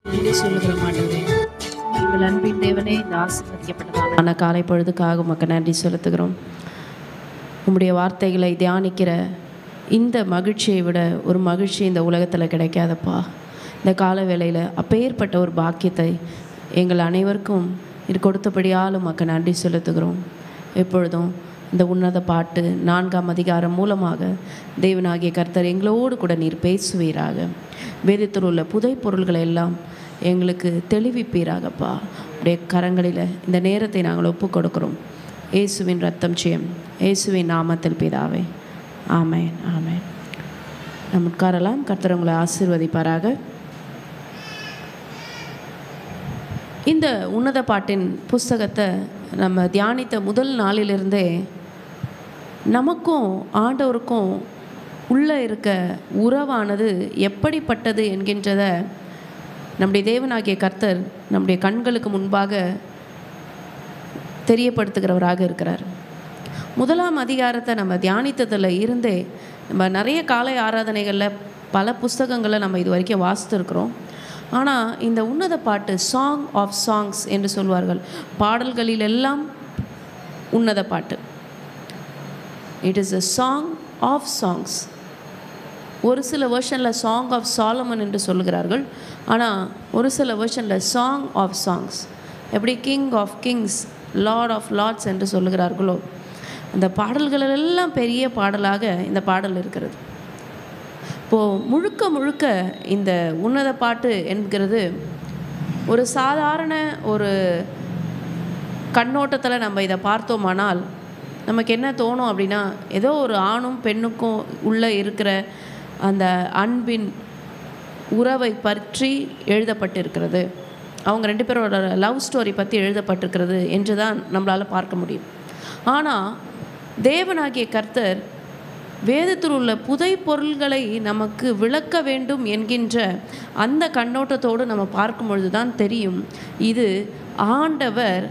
நன்றி சொல்லுகிறோம் ஆண்டவரே. எங்கள் அன்பின் தேவனே, இந்த ஆசீர்வதிக்கப்பட்டதான காலை பொழுதுக்காக உமக்கு நன்றி செலுத்துகிறோம். உம்முடைய வார்த்தைகளை தியானிக்கிற இந்த மகிழ்ச்சியை விட ஒரு மகிழ்ச்சி இந்த உலகத்தில் கிடைக்காதப்பா. இந்த கால வேளையில் அப்பேற்பட்ட ஒரு பாக்கியத்தை எங்கள் அனைவருக்கும் இது கொடுத்தபடியால் உமக்கு நன்றி செலுத்துகிறோம். எப்பொழுதும் இந்த உன்னத பாட்டு 4ஆம் அதிகாரம் மூலமாக தேவனாகிய கர்த்தர் எங்களோடு கூட நீர் பேசுவீராக. வேதத்தில் உள்ள புதை பொருள்களை எல்லாம் எங்களுக்கு தெளிவிப்பீராகப்பா. உடைய கரங்களில் இந்த நேரத்தை நாங்கள் ஒப்புக் கொடுக்கிறோம். இயேசுவின் ரத்தம் ஜெயம், இயேசுவின் நாமத்தில் பிதாவே, ஆமென் ஆமென். நம்ம உட்காரலாம். கர்த்தர் உங்களை ஆசீர்வதிப்பாராக. இந்த உன்னத பாட்டின் புஸ்தகத்தை நம்ம தியானித்த முதல் நாளிலிருந்தே நமக்கும் ஆண்டவருக்கும் உள்ளே இருக்க உறவானது எப்படிப்பட்டது என்கின்றதை நம்முடைய தேவனாகிய கர்த்தர் நம்முடைய கண்களுக்கு முன்பாக தெரியப்படுத்துகிறவராக இருக்கிறார். 1ஆம் அதிகாரத்தை நம்ம தியானித்ததில் இருந்தே நம்ம நிறைய காலை ஆராதனைகளில் பல புஸ்தகங்களை நம்ம இது வரைக்கும் வாசித்துருக்கிறோம். ஆனால் இந்த உன்னத பாட்டு சாங் ஆஃப் சாங்ஸ் என்று சொல்வார்கள். பாடல்களிலெல்லாம் உன்னத பாட்டு. It is a song of songs. ஒரு சில வெர்ஷனில் சாங் ஆஃப் சாலமன் என்று சொல்கிறார்கள். ஆனால் ஒரு சில வெர்ஷனில் சாங் ஆஃப் சாங்ஸ். எப்படி king of kings, lord of lords என்று சொல்லுகிறார்களோ, அந்த பாடல்களெல்லாம் பெரிய பாடலாக இந்த பாடல் இருக்கிறது. இப்போது முழுக்க முழுக்க இந்த உன்னத பாட்டு என்கிறது ஒரு சாதாரண ஒரு கண்ணோட்டத்தில் நம்ம இதை பார்த்தோமானால் நமக்கு என்ன தோணும் அப்படின்னா, ஏதோ ஒரு ஆணும் பெண்ணுக்கும் உள்ளே இருக்கிற அந்த அன்பின் உறவை பற்றி எழுதப்பட்டிருக்கிறது, அவங்க ரெண்டு பேரோட லவ் ஸ்டோரி பற்றி எழுதப்பட்டிருக்கிறது என்று தான் நம்மளால் பார்க்க முடியும். ஆனால் தேவனாகிய கர்த்தர் வேதத்தில் உள்ள புதை பொருள்களை நமக்கு விளக்க வேண்டும் என்கின்ற அந்த கண்ணோட்டத்தோடு நம்ம பார்க்கும் பொழுது தான் தெரியும், இது ஆண்டவர்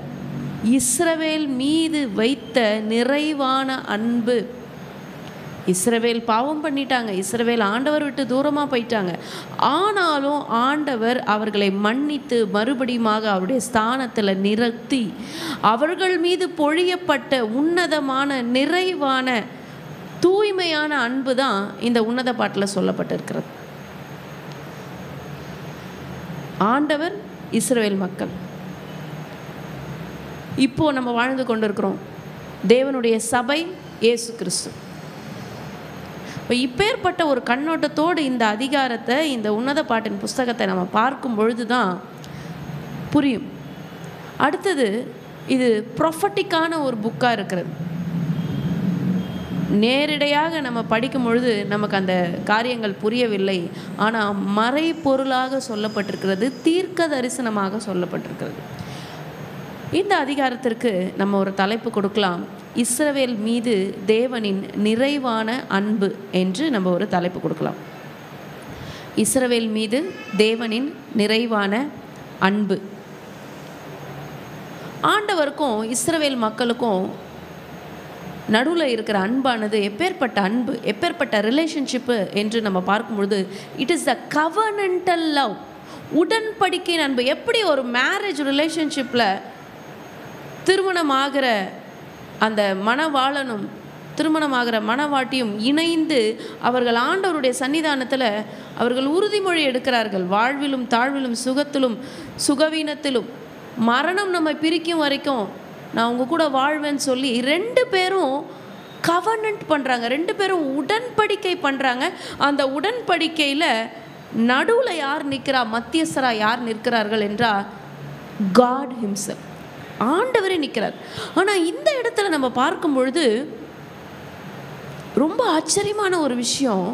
இஸ்ரவேல் மீது வைத்த நிறைவான அன்பு. இஸ்ரவேல் பாவம் பண்ணிட்டாங்க, இஸ்ரவேல் ஆண்டவர் விட்டு தூரமாக போயிட்டாங்க. ஆனாலும் ஆண்டவர் அவர்களை மன்னித்து மறுபடியுமாக அவருடைய ஸ்தானத்தில் நிறுத்தி அவர்கள் மீது பொழியப்பட்ட உன்னதமான நிறைவான தூய்மையான அன்பு தான் இந்த உன்னத பாட்டில் சொல்லப்பட்டிருக்கிறது. ஆண்டவர், இஸ்ரவேல் மக்கள். இப்போ நம்ம வாழ்ந்து கொண்டிருக்கிறோம். தேவனுடைய சபை இயேசு கிறிஸ்து. இப்போ இப்பேற்பட்ட ஒரு கண்ணோட்டத்தோடு இந்த அதிகாரத்தை, இந்த உன்னத பாட்டின் புஸ்தகத்தை நம்ம பார்க்கும் பொழுது தான் புரியும். அடுத்தது, இது ப்ரொஃபட்டிக்கான ஒரு புக்காக இருக்கிறது. நேரடியாக நம்ம படிக்கும் பொழுது நமக்கு அந்த காரியங்கள் புரியவில்லை. ஆனால் மறைபொருளாக சொல்லப்பட்டிருக்கிறது, தீர்க்க தரிசனமாக சொல்லப்பட்டிருக்கிறது. இந்த அதிகாரத்திற்கு நம்ம ஒரு தலைப்பு கொடுக்கலாம், இஸ்ரவேல் மீது தேவனின் நிறைவான அன்பு என்று நம்ம ஒரு தலைப்பு கொடுக்கலாம். இஸ்ரவேல் மீது தேவனின் நிறைவான அன்பு. ஆண்டவருக்கும் இஸ்ரவேல் மக்களுக்கும் நடுவில் இருக்கிற அன்பானது எப்பேற்பட்ட அன்பு, எப்பேற்பட்ட ரிலேஷன்ஷிப்பு என்று நம்ம பார்க்கும்பொழுது, இட் இஸ் த கவர்னண்டல் லவ், உடன்படிக்கை அன்பு. எப்படி ஒரு மேரேஜ் ரிலேஷன்ஷிப்பில் திருமணமாகிற அந்த மணவாளனும் திருமணமாகிற மணவாட்டியும் இணைந்து அவர்கள் ஆண்டவருடைய சன்னிதானத்தில் அவர்கள் உறுதிமொழி எடுக்கிறார்கள். வாழ்விலும் தாழ்விலும், சுகத்திலும் சுகவீனத்திலும், மரணம் நம்மை பிரிக்கும் வரைக்கும் நான் உங்கள் கூட வாழ்வேன்னு சொல்லி ரெண்டு பேரும் கவர்னன்ட் பண்ணுறாங்க, ரெண்டு பேரும் உடன்படிக்கை பண்ணுறாங்க. அந்த உடன்படிக்கையில் நடுவில் யார் நிற்கிறா, மத்தியஸ்தராக யார் நிற்கிறார்கள் என்றால் காட் ஹிம்செல்ஃப், ஆண்டவரே நிற்கிறார். ஆனால் இந்த இடத்துல நம்ம பார்க்கும் பொழுது ரொம்ப ஆச்சரியமான ஒரு விஷயம்,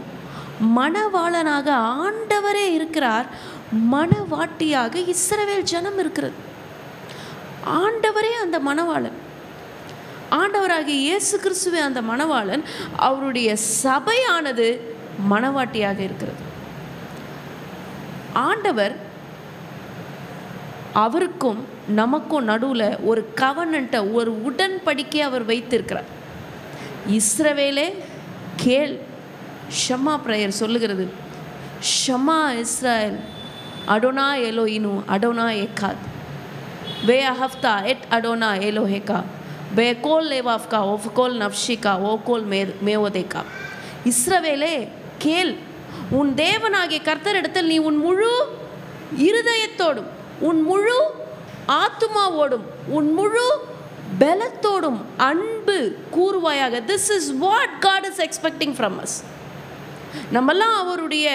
மணவாளனாக ஆண்டவரே இருக்கிறார், மணவாட்டியாக இஸ்ரவேல் ஜனம் இருக்கிறது. ஆண்டவரே அந்த மணவாளன், ஆண்டவராகிய இயேசு கிறிஸ்துவே அந்த மணவாளன், அவருடைய சபையானது மணவாட்டியாக இருக்கிறது. ஆண்டவர் அவருக்கும் நமக்கும் நடுவில் ஒரு கவர்னண்ட்டை, ஒரு உடன்படிக்கை அவர் வைத்திருக்கிறார். இஸ்ரவேலே கேள், ஷமா பிரேயர் சொல்லுகிறது, ஷமா இஸ்ராயல், அடோனா எலோயினு அடோனா எக்காத் வே அஹப்தா எட் அடோனா எலோஹெகா பே கோல் லேவாஃப்கா ஓஃப்கோல் நப்ஷிகா ஓகோல் மேவோதேகா. இஸ்ரவேலே கேள், உன் தேவனாகிய கர்த்தரிடத்தில் நீ உன் முழு இருதயத்தோடும் உன் முழு ஆத்துமாவோடும் உன் முழு பலத்தோடும் அன்பு கூறுவாயாக. This is what God is expecting from us. நம்மெல்லாம் அவருடைய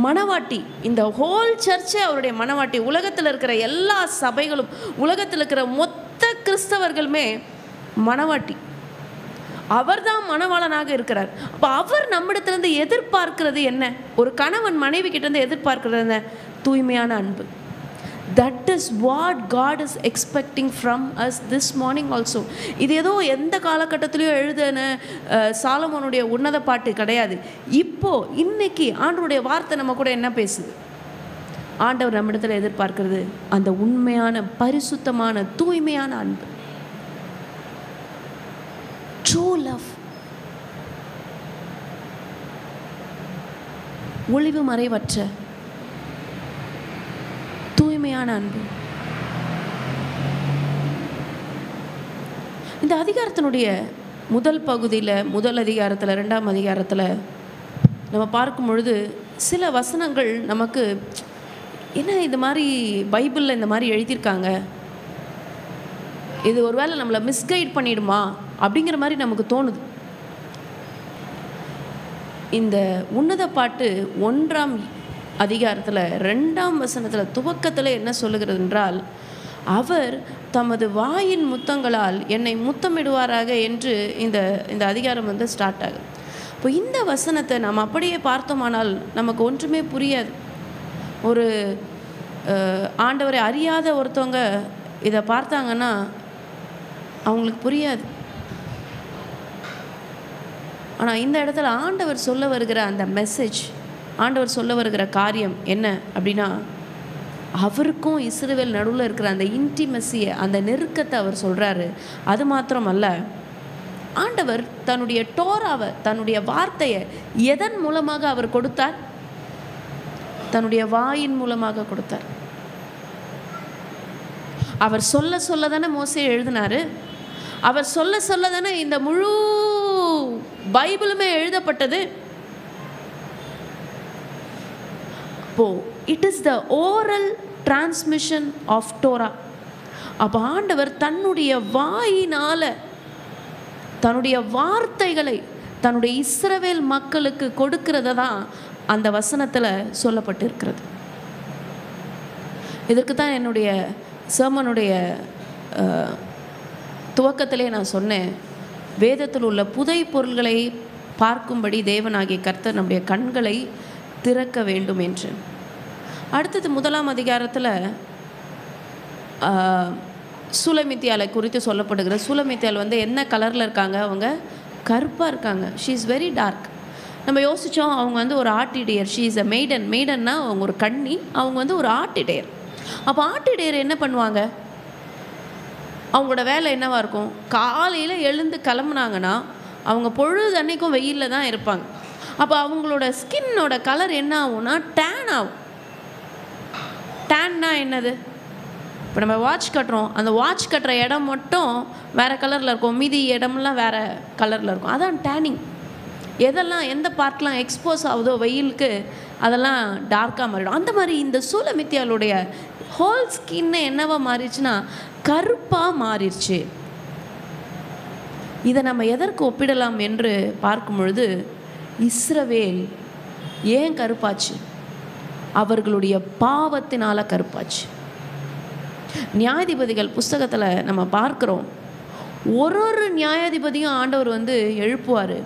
மனவாட்டி. இந்த ஹோல் சர்ச்சே அவருடைய மனவாட்டி. உலகத்தில் இருக்கிற எல்லா சபைகளும், உலகத்தில் இருக்கிற மொத்த கிறிஸ்தவர்களுமே மனவாட்டி. அவர் தான் மணவாளனாக இருக்கிறார். அப்போ அவர் நம்மிடத்திலிருந்து எதிர்பார்க்கிறது என்ன? ஒரு கணவன் மனைவி கிட்டேருந்து எதிர்பார்க்கிறது என்ன? தூய்மையான அன்பு. That is what God is expecting from us this morning also. இது ஏதோ எந்த காலகட்டத்திலையும் எழுதின சாலமோனுடைய உன்னத பாட்டு கிடையாது. இப்போ இன்னைக்கு ஆண்டவருடைய வார்த்தை நம்ம கூட என்ன பேசுது? ஆண்டவர் நம்மிடத்தில் எதிர்பார்க்கிறது அந்த உண்மையான பரிசுத்தமான தூய்மையான அன்பு. True love. ஒளிவு மறைவற்ற தூய்மையான அன்பு. இந்த அதிகாரத்தினுடைய முதல் பகுதியில், முதல் அதிகாரத்தில், 2ஆம் அதிகாரத்தில் நம்ம பார்க்கும் பொழுது சில வசனங்கள் நமக்கு என்ன இது மாதிரி பைபிளில் இந்த மாதிரி எழுதியிருக்காங்க, இது ஒருவேளை நம்மளை மிஸ்கைட் பண்ணிடுமா அப்படிங்கிற மாதிரி நமக்கு தோணுது. இந்த உன்னத பாட்டு 1ஆம் அதிகாரத்தில் 2ஆம் வசனத்தில் துவக்கத்தில் என்ன சொல்லுகிறது என்றால், அவர் தமது வாயின் முத்தங்களால் என்னை முத்தமிடுவாராக என்று இந்த அதிகாரம் ஸ்டார்ட் ஆகுது. இப்போ இந்த வசனத்தை நாம் அப்படியே பார்த்தோமானால் நமக்கு ஒன்றுமே புரியாது. ஒரு ஆண்டவரை அறியாத ஒருத்தவங்க இதை பார்த்தாங்கன்னா அவங்களுக்கு புரியாது. ஆனால் இந்த இடத்துல ஆண்டவர் சொல்ல வருகிற அந்த மெசேஜ், ஆண்டவர் சொல்ல வருகிற காரியம் என்ன அப்படின்னா, அவருக்கும் இஸ்ரவேல் நடுவில் இருக்கிற அந்த இன்டிமெசியை, அந்த நெருக்கத்தை அவர் சொல்கிறாரு. அது மாத்திரமல்ல, ஆண்டவர் தன்னுடைய டோராவை, தன்னுடைய வார்த்தையை எதன் மூலமாக அவர் கொடுத்தார்? தன்னுடைய வாயின் மூலமாக கொடுத்தார். அவர் சொல்ல சொல்ல தானே மோசே எழுதினாரு. அவர் சொல்ல சொல்ல தானே இந்த முழு பைபிளுமே எழுதப்பட்டது. அப்போ it is the oral transmission of Torah. அப்போ ஆண்டவர் தன்னுடைய வாயினால, தன்னுடைய வார்த்தைகளை தன்னுடைய இஸ்ரவேல் மக்களுக்கு கொடுக்கிறத தான் அந்த வசனத்தில் சொல்லப்பட்டிருக்கிறது. இதற்கு தான் என்னுடைய சர்மனுடைய துவக்கத்திலே நான் சொன்னேன், வேதத்தில் உள்ள புதை பொருள்களை பார்க்கும்படி தேவனாகிய கர்த்தர் நம்முடைய கண்களை திறக்க வேண்டும் என்று. அடுத்தது 1ஆம் அதிகாரத்தில் சூலமித்தியாலை குறித்து சொல்லப்படுகிற. சூலமித்தியால் என்ன கலரில் இருக்காங்க? அவங்க கருப்பாக இருக்காங்க. She is very dark. நம்ம யோசித்தோம், அவங்க ஒரு ஆட்டிடையர். She is a maiden. மெய்டன்னா அவங்க ஒரு கன்னி, அவங்க ஒரு ஆட்டிடையர். அப்போ ஆட்டிடையர் என்ன பண்ணுவாங்க? அவங்களோட வேலை என்னவாக இருக்கும்? காலையில் எழுந்து கிளம்புனாங்கன்னா அவங்க பொழுது அன்னைக்கும் வெயிலில் தான் இருப்பாங்க. அப்போ அவங்களோட ஸ்கின்னோட கலர் என்ன ஆகும்னா டேன் ஆகும். டேன்னா என்னது? இப்போ நம்ம வாட்ச் கட்டுறோம், அந்த வாட்ச் கட்டுற இடம் மட்டும் வேறு கலரில் இருக்கும், மீதி இடம்லாம் வேறு கலரில் இருக்கும். அதான் டேனிங். எதெல்லாம் எந்த பார்ட்லாம் எக்ஸ்போஸ் ஆகுதோ வெயிலுக்கு அதெல்லாம் டார்க்காக மாறிடும். அந்த மாதிரி இந்த சூலமித்தியாளுடைய ஹோல் ஸ்கின்னு என்னவா மாறிடுச்சுன்னா கருப்பாக மாறிடுச்சு. இதை நம்ம எதற்கு ஒப்பிடலாம் என்று பார்க்கும் பொழுது, இஸ்ரவேல் ஏன் கருப்பாச்சு? அவர்களுடைய பாவத்தினால கருப்பாச்சு. நியாயாதிபதிகள் புஸ்தகத்தில் நம்ம பார்க்குறோம், ஒரு நியாயாதிபதியும் ஆண்டவர் எழுப்புவார்.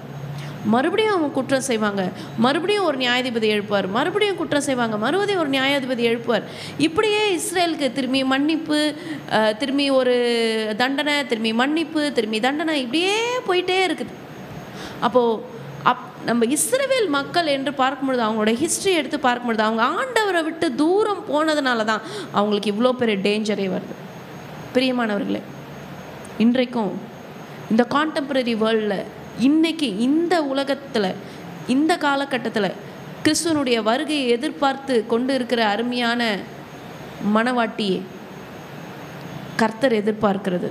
மறுபடியும் அவங்க குற்றம் செய்வாங்க, மறுபடியும் ஒரு நியாயாதிபதி எழுப்புவார், மறுபடியும் குற்றம் செய்வாங்க, மறுபடியும் ஒரு நியாயாதிபதி எழுப்புவார். இப்படியே இஸ்ரேலுக்கு திரும்பி மன்னிப்பு, திரும்பி ஒரு தண்டனை, திரும்பி மன்னிப்பு, திரும்பி தண்டனை, இப்படியே போயிட்டே இருக்குது. அப்போது நம்ம இஸ்ரவேல் மக்கள் என்று பார்க்கும்பொழுது, அவங்களோட ஹிஸ்ட்ரி எடுத்து பார்க்கும்பொழுது, அவங்க ஆண்டவரை விட்டு தூரம் போனதுனால தான் அவங்களுக்கு இவ்வளோ பெரிய டேஞ்சரே வருது. பிரியமானவர்களே, இன்றைக்கும் இந்த கான்டெம்பரரி வேர்ல்டில், இன்னைக்கு இந்த உலகத்தில், இந்த காலகட்டத்தில் கிறிஸ்துவனுடைய வருகையை எதிர்பார்த்து கொண்டு இருக்கிற அருமையான மணவாட்டியே, கர்த்தர் எதிர்பார்க்கிறது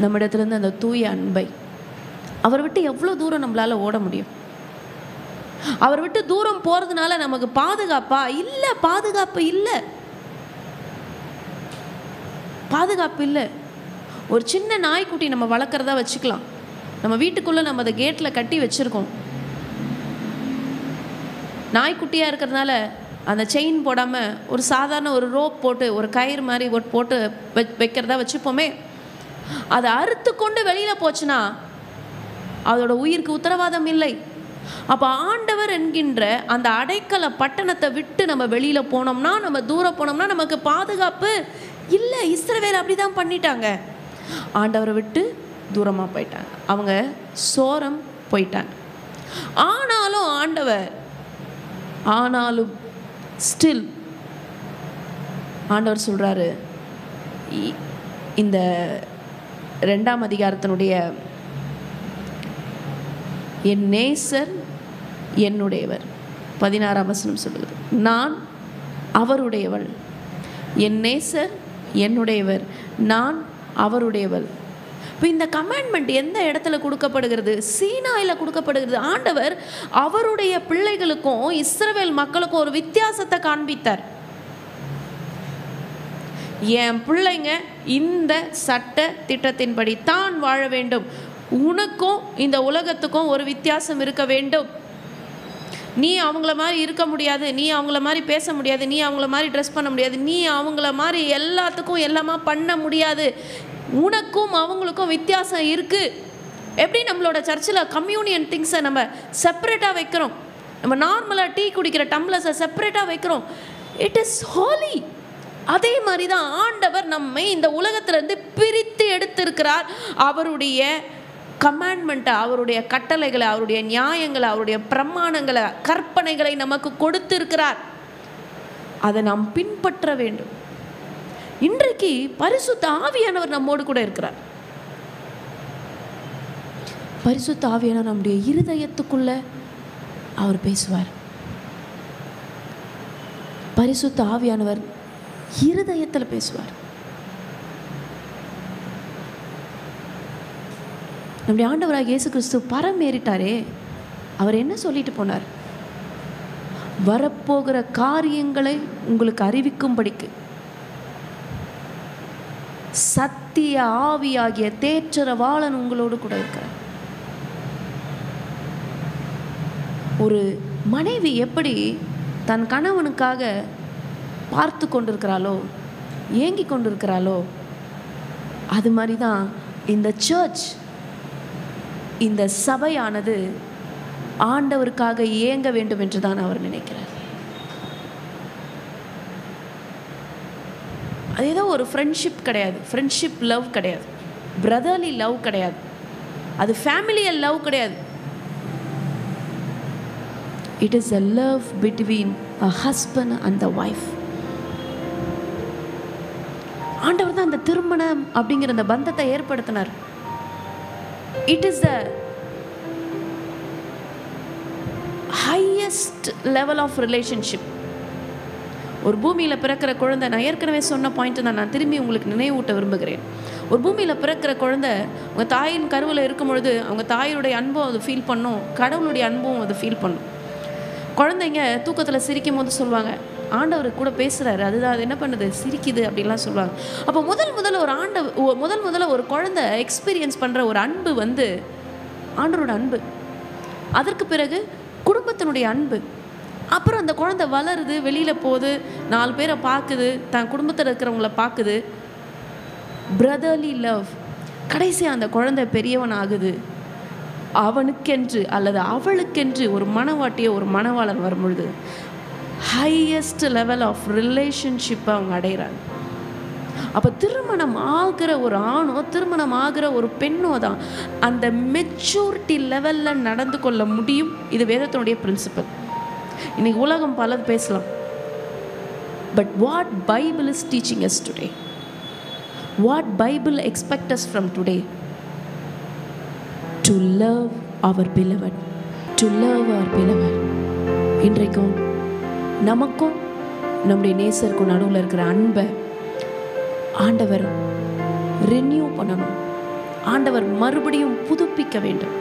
நம்மிடத்திலிருந்து அந்த தூய அன்பை. அவர் விட்டு எவ்வளோ தூரம் நம்மளால் ஓட முடியும்? அவர் விட்டு தூரம் போகிறதுனால நமக்கு பாதுகாப்பா? இல்லை, பாதுகாப்பு இல்லை, பாதுகாப்பு இல்லை. ஒரு சின்ன நாய்க்குட்டி நம்ம வளர்க்குறதா வச்சுக்கலாம். நம்ம வீட்டுக்குள்ளே நம்ம அதை கேட்டில் கட்டி வச்சுருக்கோம். நாய்க்குட்டியாக இருக்கிறதுனால அந்த செயின் போடாமல் ஒரு சாதாரண ஒரு ரோப் போட்டு, ஒரு கயிறு மாதிரி போட்டு வைக்கிறதா வச்சுப்போமே. அதை அறுத்து கொண்டு வெளியில் போச்சுன்னா அதோட உயிருக்கு உத்தரவாதம் இல்லை. அப்போ ஆண்டவர் என்கின்ற அந்த அடைக்கல பட்டணத்தை விட்டு நம்ம வெளியில் போனோம்னா, நம்ம தூரம் போனோம்னா நமக்கு பாதுகாப்பு இல்லை. இஸ்ரவேல் அப்படி தான் பண்ணிட்டாங்க. ஆண்டவரை விட்டு தூரமாக போயிட்டாங்க, அவங்க சோரம் போயிட்டாங்க. ஆனாலும் ஸ்டில் ஆண்டவர் சொல்கிறாரு, இந்த 2ஆம் அதிகாரத்தினுடைய என் நேசர் என்னுடையவர் 16ஆம் வசனம் சொல்லுகிறது, நான் அவருடையவள். என் நேசர் என்னுடையவர், நான் அவருடையவள். இப்போ இந்த கமாண்ட்மெண்ட் எந்த இடத்துல கொடுக்கப்படுகிறது? சீனாயில் கொடுக்கப்படுகிறது. ஆண்டவர் அவருடைய பிள்ளைகளுக்கும் இஸ்ரவேல் மக்களுக்கும் ஒரு வித்தியாசத்தை காண்பித்தார். என் பிள்ளைங்க இந்த சட்ட திட்டத்தின்படி தான் வாழ வேண்டும். உனக்கும் இந்த உலகத்துக்கும் ஒரு வித்தியாசம் இருக்க வேண்டும். நீ அவங்கள மாதிரி இருக்க முடியாது, நீ அவங்கள மாதிரி பேச முடியாது, நீ அவங்கள மாதிரி ட்ரெஸ் பண்ண முடியாது, நீ அவங்கள மாதிரி எல்லாத்துக்கும் எல்லாமா பண்ண முடியாது. உனக்கும் அவங்களுக்கும் வித்தியாசம் இருக்குது. எப்படி நம்மளோட சர்ச்சில் கம்யூனியன் திங்ஸை நம்ம செப்பரேட்டாக வைக்கிறோம், நம்ம நார்மலாக டீ குடிக்கிற டம்ளர்ஸை செப்பரேட்டாக வைக்கிறோம், இட் இஸ் ஹோலி. அதே மாதிரி தான் ஆண்டவர் நம்மை இந்த உலகத்திலேருந்து பிரித்து எடுத்திருக்கிறார். அவருடைய கமாண்ட்மெண்ட்டை, அவருடைய கட்டளைகளை, அவருடைய நியாயங்களை, அவருடைய பிரமாணங்களை, கற்பனைகளை நமக்கு கொடுத்திருக்கிறார். அதை நாம் பின்பற்ற வேண்டும். இன்றைக்கு பரிசுத்த ஆவியானவர் நம்மோடு கூட இருக்கிறார். பரிசுத்த ஆவியானவர் நம்முடைய இருதயத்துக்குள்ள அவர் பேசுவார். பரிசுத்த ஆவியானவர் இருதயத்தில் பேசுவார். நம்முடைய ஆண்டவராக இயேசு கிறிஸ்து பரம் ஏறிட்டாரே, அவர் என்ன சொல்லிட்டு போனார்? வரப்போகிற காரியங்களை உங்களுக்கு அறிவிக்கும்படிக்கு சத்திய ஆவியாகிய தேற்றரவாளன் உங்களோடு கூட இருக்கிறார். ஒரு மனைவி எப்படி தன் கணவனுக்காக பார்த்து கொண்டிருக்கிறாளோ, ஏங்கி கொண்டிருக்கிறாளோ, அது மாதிரி தான் இந்த சர்ச், இந்த சபையானது ஆண்டவருக்காக ஏங்க வேண்டும் என்று தான் அவர் நினைக்கிறார். அது ஏதோ ஒரு ஃப்ரெண்ட்ஷிப் கிடையாது, ஃப்ரெண்ட்ஷிப் லவ் கிடையாது, பிரதர்லி லவ் கிடையாது, அது ஃபேமிலியல் லவ் கிடையாது. It is a love between a husband and the wife. ஆண்டவர் தான் அந்த திருமணம் அப்படிங்கிற அந்த பந்தத்தை ஏற்படுத்தினார். It is the highest level of relationship. ஒரு பூமியில் பிறக்கிற குழந்தை, நான் ஏற்கனவே சொன்ன பாயிண்ட் தான் நான் திரும்பி உங்களுக்கு நினைவூட்ட விரும்புகிறேன். ஒரு பூமியில் பிறக்கிற குழந்தை உங்கள் தாயின் கருவில் இருக்கும் பொழுது அவங்க தாயுடைய அன்பும் அது ஃபீல் பண்ணும், கடவுளுடைய அன்பும் அது ஃபீல் பண்ணும். குழந்தைங்க தூக்கத்தில் சிரிக்கும் போது சொல்லுவாங்க, ஆண்டவர் கூட பேசுகிறாரு, அதுதான் அது என்ன பண்ணுது, சிரிக்குது அப்படின்லாம் சொல்லுவாங்க. அப்போ முதல்ல ஒரு குழந்தை எக்ஸ்பீரியன்ஸ் பண்ணுற ஒரு அன்பு வந்து ஆண்டவரோட அன்பு. அதற்கு பிறகு குடும்பத்தினுடைய அன்பு. அப்புறம் அந்த குழந்தை வளருது, வெளியில் போகுது, 4 பேரை பார்க்குது, தன் குடும்பத்தில் இருக்கிறவங்கள பார்க்குது, பிரதர்லி லவ். கடைசியாக அந்த குழந்தை பெரியவன் ஆகுது. அவனுக்கென்று அல்லது அவளுக்கென்று ஒரு மணவாட்டியோ ஒரு மணவாளன் வரும்பொழுது ஹையஸ்ட் லெவல் ஆஃப் ரிலேஷன்ஷிப்பை அவங்க அடைகிறாங்க. அப்போ திருமணம் ஆகிற ஒரு ஆணோ திருமணம் ஆகிற ஒரு பெண்ணோ தான் அந்த மெச்சூரிட்டி லெவலில் நடந்து கொள்ள முடியும். இது வேதத்தினுடைய பிரின்சிபல். இன்னைக்கு உலகம் பலது பேசலாம், but what Bible is teaching us today, what Bible expects us from today, to love our beloved, to love our beloved. இன்றைக்கும் நமக்கும் நம்முடைய நேசருக்கும் நடுவில் இருக்கிற அன்பை ஆண்டவர் ரினியூ பண்ணணும். ஆண்டவர் மறுபடியும் புதுப்பிக்க வேண்டும்.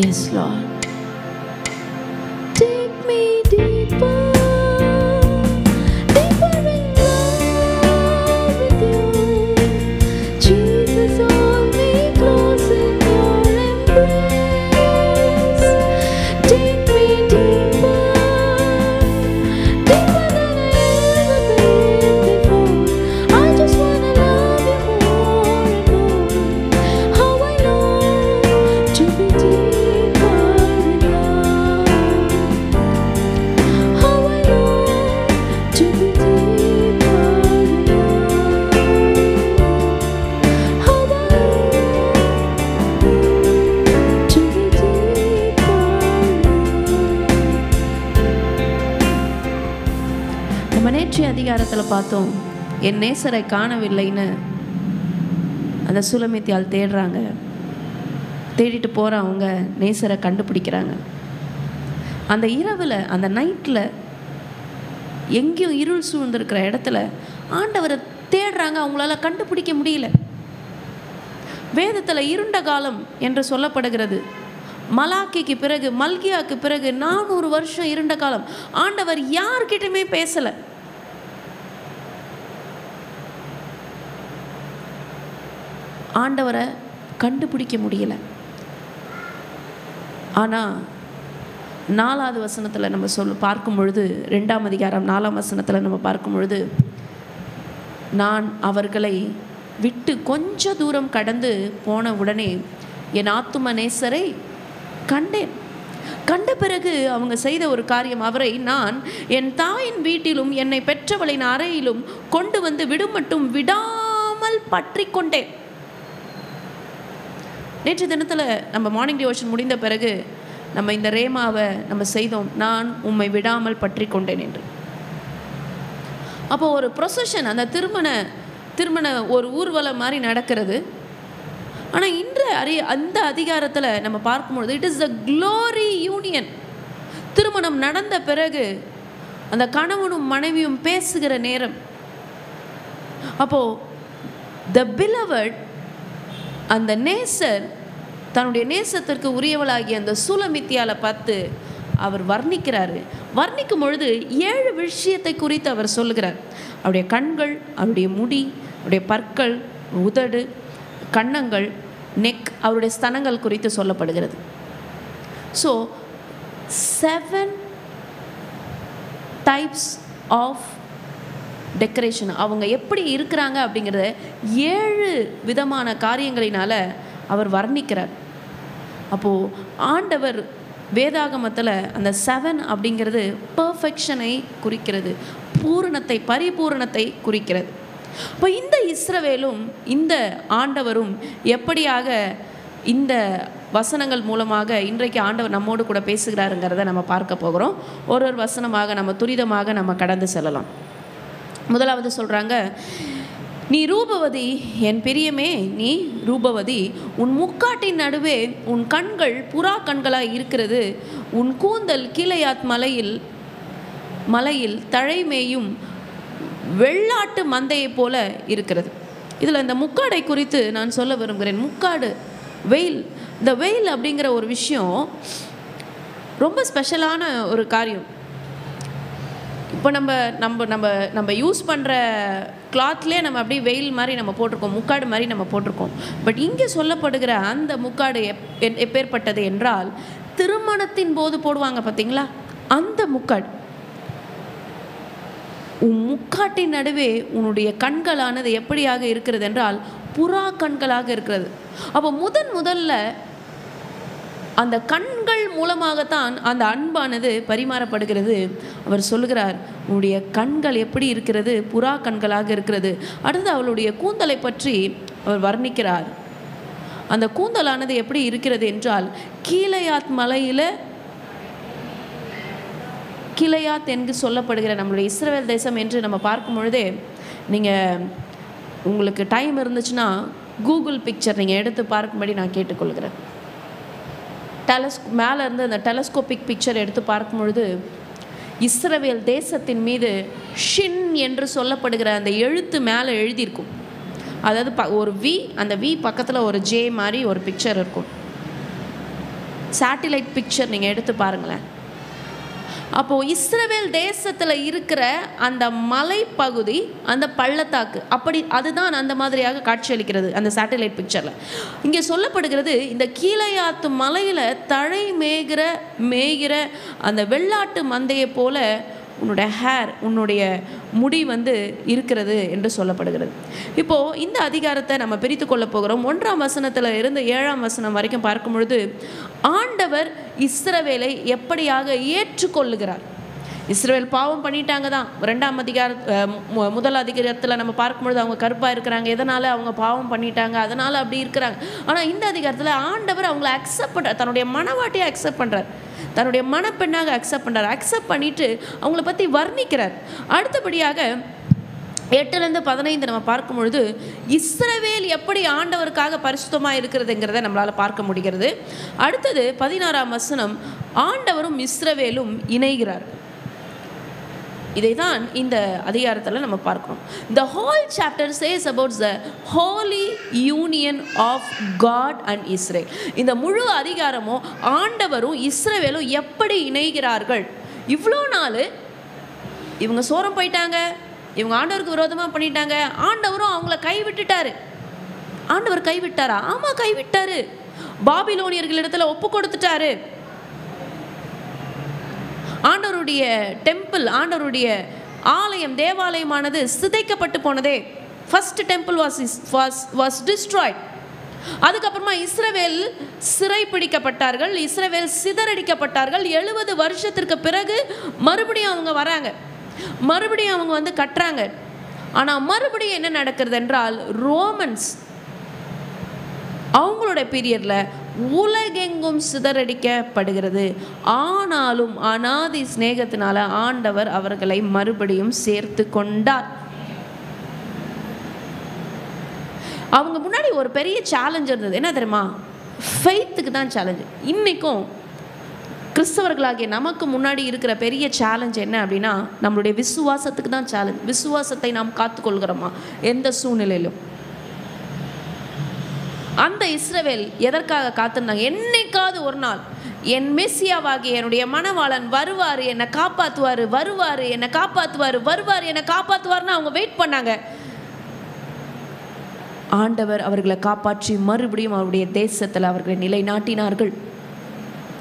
Yes, Lord. Take me deeper, deeper in love with you. Jesus, hold me close in your embrace. Take me deeper, deeper than I ever been before. I just wanna love you more and more. How I long to be deep. நேற்றைய அதிகாரத்தில் பார்த்தோம், என் நேசரை காணவில்லைன்னு அந்த சுலமித்தியால் தேடுறாங்க. தேடிட்டு போகிறவங்க நேசரை கண்டுபிடிக்கிறாங்க. அந்த இரவில், அந்த நைட்டில் எங்கேயும் இருள் சூழ்ந்திருக்கிற இடத்துல ஆண்டவரை தேடுறாங்க. அவங்களால கண்டுபிடிக்க முடியல. வேதத்தில் இருண்ட காலம் என்று சொல்லப்படுகிறது. மலாக்கிக்கு பிறகு, மல்கியாவுக்கு பிறகு 400 வருஷம் இருண்ட காலம். ஆண்டவர் யார்கிட்டயுமே பேசலை. ஆண்டவரை கண்டுபிடிக்க முடியல. ஆனால் 4வது வசனத்தில் நம்ம பார்க்கும் பொழுது, 2ஆம் அதிகாரம் 4ஆம் வசனத்தில் நம்ம பார்க்கும் பொழுது, நான் அவர்களை விட்டு கொஞ்ச தூரம் கடந்து போன உடனே என் ஆத்தும நேசரை கண்டேன். கண்ட பிறகு அவங்க செய்த ஒரு காரியம், அவரை நான் என் தாயின் வீட்டிலும் என்னை பெற்றவளின் அறையிலும் கொண்டு வந்து விடும் மட்டும் விடாமல் பற்றி கொண்டேன். நேற்று தினத்தில் நம்ம மார்னிங் டிவோஷன் முடிந்த பிறகு நம்ம இந்த ரேமாவை நம்ம செய்தோம், நான் உம்மை விடாமல் பற்றி கொண்டேன் என்று. அப்போ ஒரு ப்ரொசஷன், அந்த திருமண ஒரு ஊர்வலம் மாதிரி நடக்கிறது. ஆனால் இன்று அந்த அதிகாரத்தில் நம்ம பார்க்கும்பொழுது it is the glory union. திருமணம் நடந்த பிறகு அந்த கணவனும் மனைவியும் பேசுகிற நேரம். அப்போது த பிலவட், அந்த நேசர் தன்னுடைய நேசத்திற்கு உரியவளாகிய அந்த சுலமித்தியாலை பார்த்து அவர் வர்ணிக்கிறாரு. வர்ணிக்கும் பொழுது 7 விஷயத்தை குறித்து அவர் சொல்லுகிறார். அவருடைய கண்கள், அவருடைய முடி, அவருடைய பற்கள், உதடு, கன்னங்கள், நெக், அவருடைய ஸ்தனங்கள் குறித்து சொல்லப்படுகிறது. ஸோ 7 டைப்ஸ் ஆஃப் டெக்கரேஷன், அவங்க எப்படி இருக்கிறாங்க அப்படிங்கிறத 7 விதமான காரியங்களினால் அவர் வர்ணிக்கிறார். அப்போது ஆண்டவர் வேதாகமத்தில் அந்த 7 அப்படிங்கிறது பர்ஃபெக்ஷனை குறிக்கிறது, பூரணத்தை, பரிபூரணத்தை குறிக்கிறது. இப்போ இந்த இஸ்ரவேலும் இந்த ஆண்டவரும் எப்படியாக இந்த வசனங்கள் மூலமாக இன்றைக்கு ஆண்டவர் நம்மோடு கூட பேசுகிறாருங்கிறத நம்ம பார்க்க போகிறோம். ஒரு வசனமாக நம்ம துரிதமாக நம்ம கடந்து செல்லலாம். முதலாவது சொல்கிறாங்க, நீ ரூபவதி, என் பிரியமே நீ ரூபவதி, உன் முக்காட்டின் நடுவே உன் கண்கள் புறா கண்களாய் இருக்கிறது, உன் கூந்தல் கீலேயாத் மலையில் தழைமேயும் வெள்ளாட்டு மந்தையை போல இருக்கிறது. இதில் இந்த முக்காடை குறித்து நான் சொல்ல விரும்புகிறேன். முக்காடு, வெயில். இந்த வெயில் அப்படிங்கிற ஒரு விஷயம் ரொம்ப ஸ்பெஷலான ஒரு காரியம். இப்போ நம்ம யூஸ் பண்ணுற கிளாத்லேயே நம்ம அப்படியே வெயில் மாதிரி நம்ம போட்டிருக்கோம், முக்காடு மாதிரி நம்ம போட்டிருக்கோம். பட் இங்கே சொல்லப்படுகிற அந்த முக்காடு எப்பேற்பட்டது என்றால், திருமணத்தின் போது போடுவாங்க பார்த்தீங்களா, அந்த முக்காடு. உன் முக்காட்டின் நடுவே உன்னுடைய கண்களானது எப்படியாக இருக்கிறது என்றால் புறா கண்களாக இருக்கிறது. அப்போ முதல்ல அந்த கண்கள் மூலமாகத்தான் அந்த அன்பானது பரிமாறப்படுகிறது. அவர் சொல்லுகிறார், உன்னுடைய கண்கள் எப்படி இருக்கிறது? புறா கண்களாக இருக்கிறது. அடுத்து அவளுடைய கூந்தலை பற்றி அவர் வர்ணிக்கிறார். அந்த கூந்தலானது எப்படி இருக்கிறது என்றால், கீலேயாத் என்று சொல்லப்படுகிற நம்மளுடைய இஸ்ரவேல் தேசம் என்று நம்ம பார்க்கும் பொழுதே, நீங்கள் உங்களுக்கு டைம் இருந்துச்சுன்னா கூகுள் பிக்சர் நீங்கள் எடுத்து பார்க்கும்படி நான் கேட்டுக்கொள்கிறேன். மேலே இருந்து அந்த டெலஸ்கோபிக் பிக்சர் எடுத்து பார்க்கும் பொழுது இஸ்ரவேல் தேசத்தின் மீது ஷின் என்று சொல்லப்படுகிற அந்த எழுத்து மேலே எழுதியிருக்கும். அதாவது ஒரு வி, அந்த வி பக்கத்தில் ஒரு ஜே மாதிரி ஒரு பிக்சர் இருக்கும். சேட்டிலைட் பிக்சர் நீங்கள் எடுத்து பாருங்களேன். அப்போது இஸ்ரவேல் தேசத்தில் இருக்கிற அந்த மலைப்பகுதி, அந்த பள்ளத்தாக்கு, அதுதான் அந்த மாதிரியாக காட்சியளிக்கிறது அந்த சேட்டலைட் பிக்சரில். இங்கே சொல்லப்படுகிறது, இந்த கீலேயாத்து மலையில் தழை மேய்கிற அந்த வெள்ளாட்டு மந்தையை போல உன்னுடைய முடி இருக்கிறது என்று சொல்லப்படுகிறது. இப்போது இந்த அதிகாரத்தை நம்ம பிரித்து கொள்ள போகிறோம். 1ஆம் வசனத்தில் இருந்து 7ஆம் வசனம் வரைக்கும் பார்க்கும் பொழுது, ஆண்டவர் இஸ்ரவேலை எப்படியாக ஏற்றுக்கொள்ளுகிறார். இஸ்ரவேல் பாவம் பண்ணிட்டாங்க தான். 1 அதிகாரத்தில் நம்ம பார்க்கும்பொழுது அவங்க கருப்பாக இருக்கிறாங்க. எதனால்? அவங்க பாவம் பண்ணிட்டாங்க, அதனால் அப்படி இருக்கிறாங்க. ஆனால் இந்த அதிகாரத்தில் ஆண்டவர் அவங்கள அக்செப்ட் பண்ணுறார், தன்னுடைய மனவாட்டியை அக்செப்ட் பண்ணுறார், தன்னுடைய மனப்பெண்ணாக அக்செப்ட் பண்ணுறார். அக்செப்ட் பண்ணிட்டு அவங்கள பற்றி வர்ணிக்கிறார். அடுத்தபடியாக 8-15 நம்ம பார்க்கும் பொழுது இஸ்ரவேல் எப்படி ஆண்டவருக்காக பரிசுத்தமாக இருக்கிறதுங்கிறத நம்மளால் பார்க்க முடிகிறது. அடுத்தது 16ஆம் வசனம், ஆண்டவரும் இஸ்ரவேலும் இணைகிறார். இதை தான் இந்த அதிகாரத்தில் நம்ம பார்க்கிறோம். The whole chapter says about the holy union of God and Israel. இந்த முழு அதிகாரமும் ஆண்டவரும் இஸ்ரவேலும் எப்படி இணைகிறார்கள். இவ்வளோ நாள் இவங்க சோரம் போயிட்டாங்க, இவங்க ஆண்டவருக்கு விரோதமாக பண்ணிட்டாங்க, ஆண்டவரும் அவங்கள கைவிட்டுட்டாரு. ஆண்டவர் கைவிட்டாரா? ஆமாம், கைவிட்டாரு. பாபிலோனியர்களிடத்தில் ஒப்பு கொடுத்துட்டாரு. ஆண்டவருடைய டெம்பிள், ஆண்டவருடைய ஆலயம், தேவாலயமானது சிதைக்கப்பட்டு போனதே. First temple was destroyed. அதுக்கப்புறமா இஸ்ரவேல் சிறை பிடிக்கப்பட்டார்கள், இஸ்ரவேல் சிதறடிக்கப்பட்டார்கள். 70 வருஷத்திற்கு பிறகு மறுபடியும் அவங்க வராங்க, மறுபடியும் அவங்க கட்டுறாங்க. ஆனால் மறுபடியும் என்ன நடக்கிறது என்றால், ரோமன்ஸ் அவங்களுடைய பீரியடில் உலகெங்கும் சிதறடிக்கப்படுகிறது. ஆனாலும் அநாதி சிநேகத்தினால ஆண்டவர் அவர்களை மறுபடியும் சேர்த்து கொண்டார். அவங்க முன்னாடி ஒரு பெரிய சேலஞ்ச் இருந்தது. என்ன தெரியுமா? ஃபெய்த்துக்கு தான் சேலஞ்சு. இன்றைக்கும் கிறிஸ்தவர்களாகிய நமக்கு முன்னாடி இருக்கிற பெரிய சேலஞ்ச் என்ன அப்படின்னா, நம்மளுடைய விசுவாசத்துக்கு தான் சேலஞ்ச். விசுவாசத்தை நாம் காத்துக்கொள்கிறோமா எந்த சூழ்நிலையிலும்? அந்த இஸ்ரவேல் எதற்காக காத்திருந்தாங்க? என்னைக்காவது ஒரு நாள் என் மெசியாவாகிய என்னுடைய மணவாளன் வருவார், என்னை காப்பாற்றுவார், வருவார், என்னை காப்பாற்றுவார், வருவார், என்னை காப்பாற்றுவார்னு அவங்க வெயிட் பண்ணாங்க. ஆண்டவர் அவர்களை காப்பாற்றி மறுபடியும் அவருடைய தேசத்தில் அவர்களை நிலைநாட்டினார்கள்.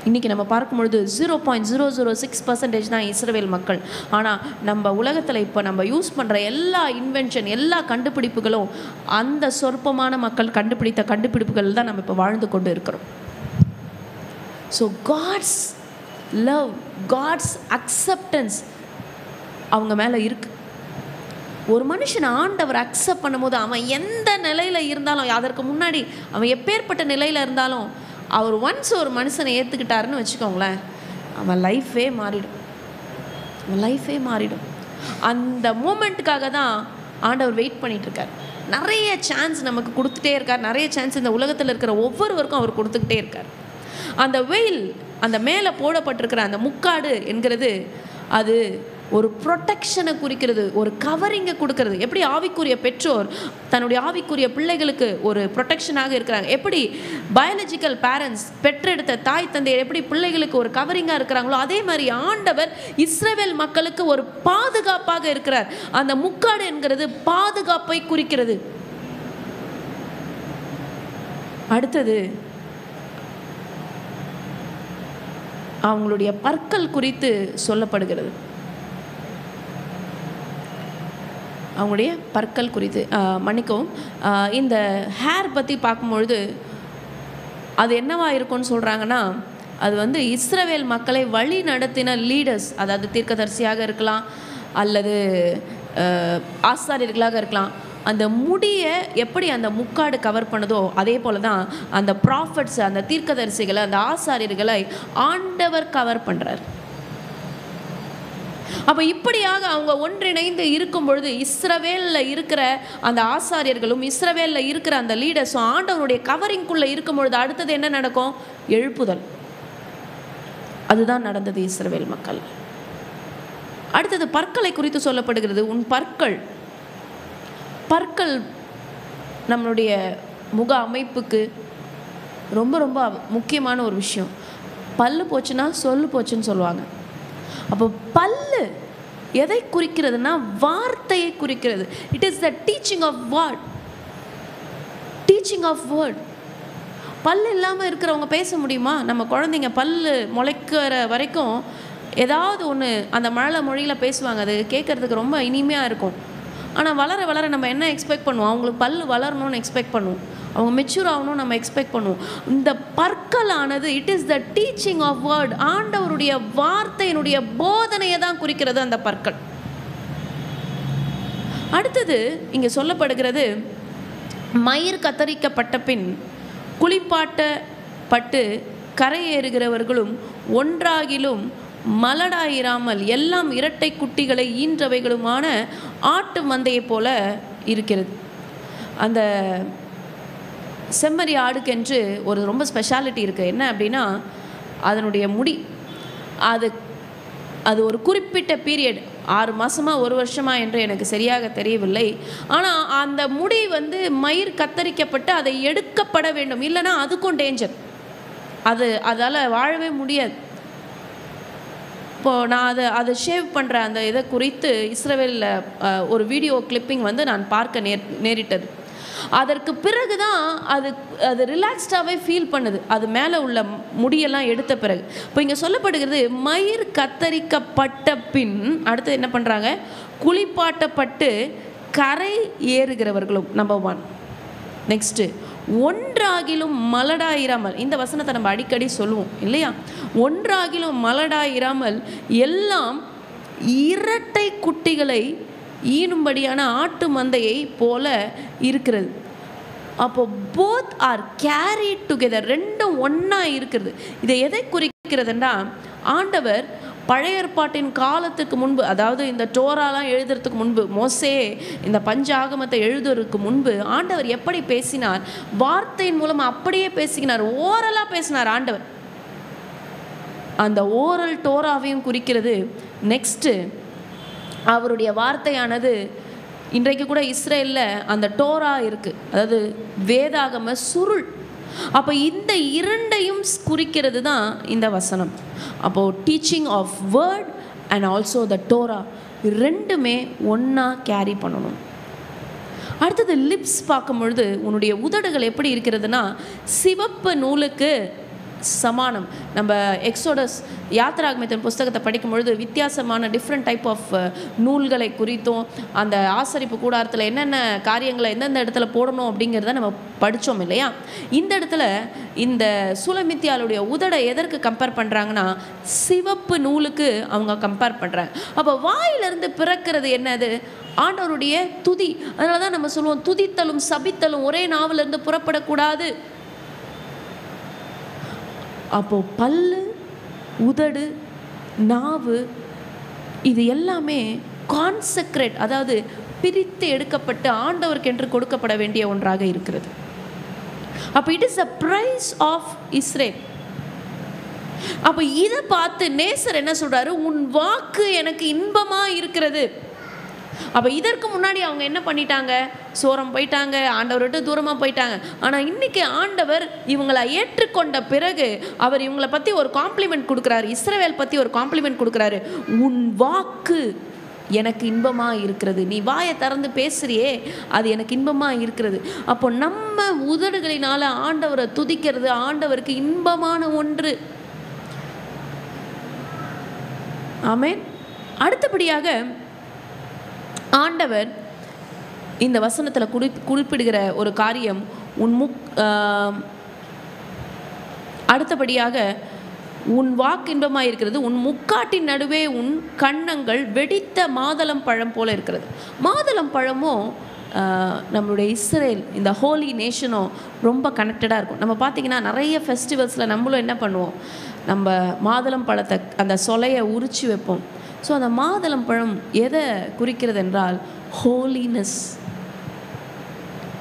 இன்றைக்கி நம்ம பார்க்கும்பொழுது 0.006% தான் இஸ்ரவேல் மக்கள். ஆனால் நம்ம உலகத்தில் இப்போ நம்ம யூஸ் பண்ணுற எல்லா இன்வென்ஷன், எல்லா கண்டுபிடிப்புகளும் அந்த சொற்பமான மக்கள் கண்டுபிடித்த கண்டுபிடிப்புகள் தான் நம்ம இப்போ வாழ்ந்து கொண்டு இருக்கிறோம். So God's love, God's acceptance அவங்க மேலே இருக்குது. ஒரு மனுஷனை ஆண்டவர் அக்செப்ட் பண்ணும்போது அவன் எந்த நிலையில் இருந்தாலும், அதற்கு முன்னாடி அவன் எப்பேற்பட்ட நிலையில் இருந்தாலும், அவர் ஒன்ஸ் ஒரு மனுஷனை ஏற்றுக்கிட்டாருன்னு வச்சுக்கோங்களேன், அவன் லைஃபே மாறிடும். அந்த மூமெண்ட்டுக்காக தான் ஆண்டவர் வெயிட் பண்ணிட்டு இருக்கார். நிறைய சான்ஸ் நமக்கு கொடுத்துட்டே இருக்கார். நிறைய சான்ஸ் இந்த உலகத்தில் இருக்கிற ஒவ்வொருவருக்கும் அவர் கொடுத்துக்கிட்டே இருக்கார். அந்த வெயில், அந்த மேலே போடப்பட்டிருக்கிற அந்த முக்காடு என்கிறது அது ஒரு ப்ரொடெக்ஷனை குறிக்கிறது, ஒரு கவரிங்கை கொடுக்கறது. எப்படி ஆவிக்குரிய பெற்றோர் தன்னுடைய ஆவிக்குரிய பிள்ளைகளுக்கு ஒரு ப்ரொடெக்ஷனாக இருக்கிறாங்க, எப்படி பயாலஜிக்கல் பேரண்ட்ஸ் பெற்றெடுத்த தாய் தந்தையர் எப்படி பிள்ளைகளுக்கு ஒரு கவரிங்காக இருக்கிறாங்களோ, அதே மாதிரி ஆண்டவர் இஸ்ரவேல் மக்களுக்கு ஒரு பாதுகாப்பாக இருக்கிறார். அந்த முக்காடு என்கிறது பாதுகாப்பை குறிக்கிறது. அடுத்தது அவங்களுடைய பற்கள் குறித்து சொல்லப்படுகிறது. அவங்களுடைய பற்கள் குறித்து மன்னிக்கவும், இந்த ஹேர் பற்றி பார்க்கும்பொழுது அது என்னவா இருக்கும்னு சொல்கிறாங்கன்னா, அது வந்து இஸ்ரவேல் மக்களை வழி நடத்தின லீடர்ஸ், அதாவது தீர்க்கதரிசியாக இருக்கலாம் அல்லது ஆசாரியர்களாக இருக்கலாம், அந்த முடியை எப்படி அந்த முக்காடு கவர் பண்ணுதோ அதே போல தான் அந்த ப்ராஃபட்ஸ், அந்த தீர்க்கதரிசிகளை, அந்த ஆசாரியர்களை ஆண்டவர் கவர் பண்ணுறார். அப்போ இப்படியாக அவங்க ஒன்றிணைந்து இருக்கும் பொழுது இஸ்ரவேலில் இருக்கிற அந்த ஆசாரியர்களும் இஸ்ரவேலில் இருக்கிற அந்த லீடர்ஸும் ஆண்டவருடைய கவரிங்குள்ளே இருக்கும் பொழுது அடுத்தது என்ன நடக்கும்? எழுப்புதல். அதுதான் நடந்தது இஸ்ரவேல் மக்கள். அடுத்தது பற்களை குறித்து சொல்லப்படுகிறது. உன் பற்கள் நம்மளுடைய முக அமைப்புக்கு ரொம்ப ரொம்ப முக்கியமான ஒரு விஷயம். பல்லு போச்சுன்னா சொல்லு போச்சுன்னு சொல்லுவாங்க. அப்போ பல்லு எதை குறிக்கிறதுனா வார்த்தையை குறிக்கிறது. It is the teaching of word. Teaching of word. பல்லு இல்லாமல் இருக்கிறவங்க பேச முடியுமா? நம்ம குழந்தைங்க பல்லு முளைக்கிற வரைக்கும் ஏதாவது ஒன்று அந்த மொழியில் பேசுவாங்க. அது கேட்குறதுக்கு ரொம்ப இனிமையாக இருக்கும். ஆனால் வளர வளர நம்ம என்ன எக்ஸ்பெக்ட் பண்ணுவோம்? அவங்களுக்கு பல்லு வளரணும்னு எக்ஸ்பெக்ட் பண்ணுவோம், அவங்க மெச்சூர் ஆகணும்னு நம்ம எக்ஸ்பெக்ட் பண்ணுவோம். இந்த பற்களானது it is the teaching of word. ஆண்டவருடைய வார்த்தையினுடைய போதனையை தான் குறிக்கிறது அந்த பற்கள். அடுத்தது இங்கே சொல்லப்படுகிறது, மயிர் கத்தரிக்கப்பட்ட பின் குளிப்பாட்டப்பட்டு கரையேறுகிறவர்களும் ஒன்றாகிலும் மலடாயிராமல் எல்லாம் இரட்டை குட்டிகளை ஈன்றவைகளுமான ஆட்டு மந்தையை போல இருக்கிறது. அந்த செம்மறி ஆடுக்கென்று ஒரு ரொம்ப ஸ்பெஷாலிட்டி இருக்குது. என்ன அப்படின்னா, அதனுடைய முடி அது ஒரு குறிப்பிட்ட பீரியட், 6 மாதமா 1 வருஷமா என்று எனக்கு சரியாக தெரியவில்லை. ஆனால் அந்த முடி வந்து மயிர் கத்தரிக்கப்பட்டு அதை எடுக்கப்பட வேண்டும், இல்லைன்னா அதுக்கும் டேஞ்சர், அதால் வாழவே முடியாது. இப்போது நான் அதை ஷேவ் பண்ணுற அந்த இதை குறித்து இஸ்ரவேலில் ஒரு வீடியோ கிளிப்பிங் வந்து நான் பார்க்க நேரிட்டது. அதற்கு பிறகு தான் அது ரிலாக்ஸ்டாகவே ஃபீல் பண்ணுது, அது மேலே உள்ள முடியெல்லாம் எடுத்த பிறகு. இப்போ இங்கே சொல்லப்படுகிறது, மயிர் கத்தரிக்கப்பட்ட பின் அடுத்து என்ன பண்ணுறாங்க? குளிப்பாட்டப்பட்டு கரை ஏறுகிறவர்களும். நம்பர் 1. நெக்ஸ்ட்டு, ஒன்றாகிலும் மலடாயிராமல். இந்த வசனத்தை நம்ம அடிக்கடி சொல்லுவோம் இல்லையா? ஒன்றாகிலும் மலடாயிராமல் எல்லாம் இரட்டை குட்டிகளை ஈனும்படியான ஆட்டு மந்தையை போல இருக்கிறது. அப்போ போத் ஆர் கேரிட் டுகெதர், ரெண்டும் ஒன்றா இருக்கிறது. இதை எதை குறிக்கிறதுன்னா, ஆண்டவர் பழைய ஏற்பாட்டின் காலத்துக்கு முன்பு, அதாவது இந்த டோராலாம் எழுதுறதுக்கு முன்பு, மோசே இந்த பஞ்சாகமத்தை எழுதுறதுக்கு முன்பு ஆண்டவர் எப்படி பேசினார்? வார்த்தையின் மூலமாக அப்படியே பேசினார், ஓரலாக பேசினார் ஆண்டவர். அந்த ஓரல் டோராவையும் குறிக்கிறது. நெக்ஸ்ட்டு, அவருடைய வார்த்தையானது இன்றைக்கு கூட இஸ்ரேலில் அந்த டோரா இருக்குது, அதாவது வேதாகம சுருள். அப்போ இந்த இரண்டையும் குறிக்கிறது தான் இந்த வசனம். அப்போது teaching of word and also the Torah, ரெண்டுமே ஒன்றா கேரி பண்ணணும். அடுத்தது லிப்ஸ் பார்க்கும்பொழுது உன்னுடைய உதடுகள் எப்படி இருக்கிறதுனா சிவப்பு நூலுக்கு சமானம். நம்ம எக்ஸோடஸ் யாத்ராகமத்தின் புஸ்தகத்தை படிக்கும்பொழுது வித்தியாசமான டிஃப்ரெண்ட் டைப் ஆஃப் நூல்களை குறித்தும் அந்த ஆசரிப்பு கூடாரத்தில் என்னென்ன காரியங்களை எந்தெந்த இடத்துல போடணும் அப்படிங்கிறத நம்ம படித்தோம் இல்லையா? இந்த இடத்துல இந்த சுலமித்தியாளுடைய உதடை எதற்கு கம்பேர் பண்ணுறாங்கன்னா சிவப்பு நூலுக்கு அவங்க கம்பேர் பண்ணுறாங்க. அப்போ வாயிலிருந்து பிறக்கிறது என்னது? ஆண்டவருடைய துதி. அதனால தான் நம்ம சொல்லுவோம், துதித்தலும் சபித்தலும் ஒரே நாவிலிருந்து புறப்படக்கூடாது. அப்போது பல்லு, உதடு, நாவு, இது எல்லாமே கான்செக்ரேட், அதாவது பிரித்து எடுக்கப்பட்டு ஆண்டவருக்கு என்று கொடுக்கப்பட வேண்டிய ஒன்றாக இருக்கிறது. அப்போ it is the price of Israel. அப்போ இதை பார்த்து நேசர் என்ன சொல்றாரு? உன் வாக்கு எனக்கு இன்பமா இருக்கிறது. அப்போ இதற்கு முன்னாடி அவங்க என்ன பண்ணிட்டாங்க? சோரம் போயிட்டாங்க, ஆண்டவர் விட்டு தூரமாக போயிட்டாங்க. ஆனால் இன்னைக்கு ஆண்டவர் இவங்களை ஏற்றுக்கொண்ட பிறகு அவர் இவங்களை பற்றி ஒரு காம்ப்ளிமெண்ட் கொடுக்குறாரு. இஸ்ரவேல் பற்றி ஒரு காம்ப்ளிமெண்ட் கொடுக்குறாரு. உன் வாக்கு எனக்கு இன்பமாக இருக்கிறது. நீ வாயை திறந்து பேசுறியே, அது எனக்கு இன்பமாக இருக்கிறது. அப்போ நம்ம உதடுகளினால ஆண்டவரை துதிக்கிறது ஆண்டவருக்கு இன்பமான ஒன்று. ஆமென். அடுத்தபடியாக ஆண்டவர் இந்த வசனத்தில் குறிப்பிடுகிற ஒரு காரியம், அடுத்தபடியாக உன் வாக்கு இன்பமாக இருக்கிறது, உன் முக்காட்டின் நடுவே உன் கன்னங்கள் வெடித்த மாதளம் பழம் போல இருக்கிறது. மாதளம் பழமும் நம்மளுடைய இஸ்ரேல், இந்த ஹோலி நேஷனும் ரொம்ப கனெக்டடாக இருக்கும். நம்ம பார்த்திங்கன்னா நிறைய ஃபெஸ்டிவல்ஸில் நம்மளும் என்ன பண்ணுவோம்? நம்ம மாதுளம் பழத்தை அந்த சொலையை உரித்து வைப்போம். ஸோ அந்த மாதுளம் பழம் எதை குறிக்கிறது என்றால் ஹோலினஸ்.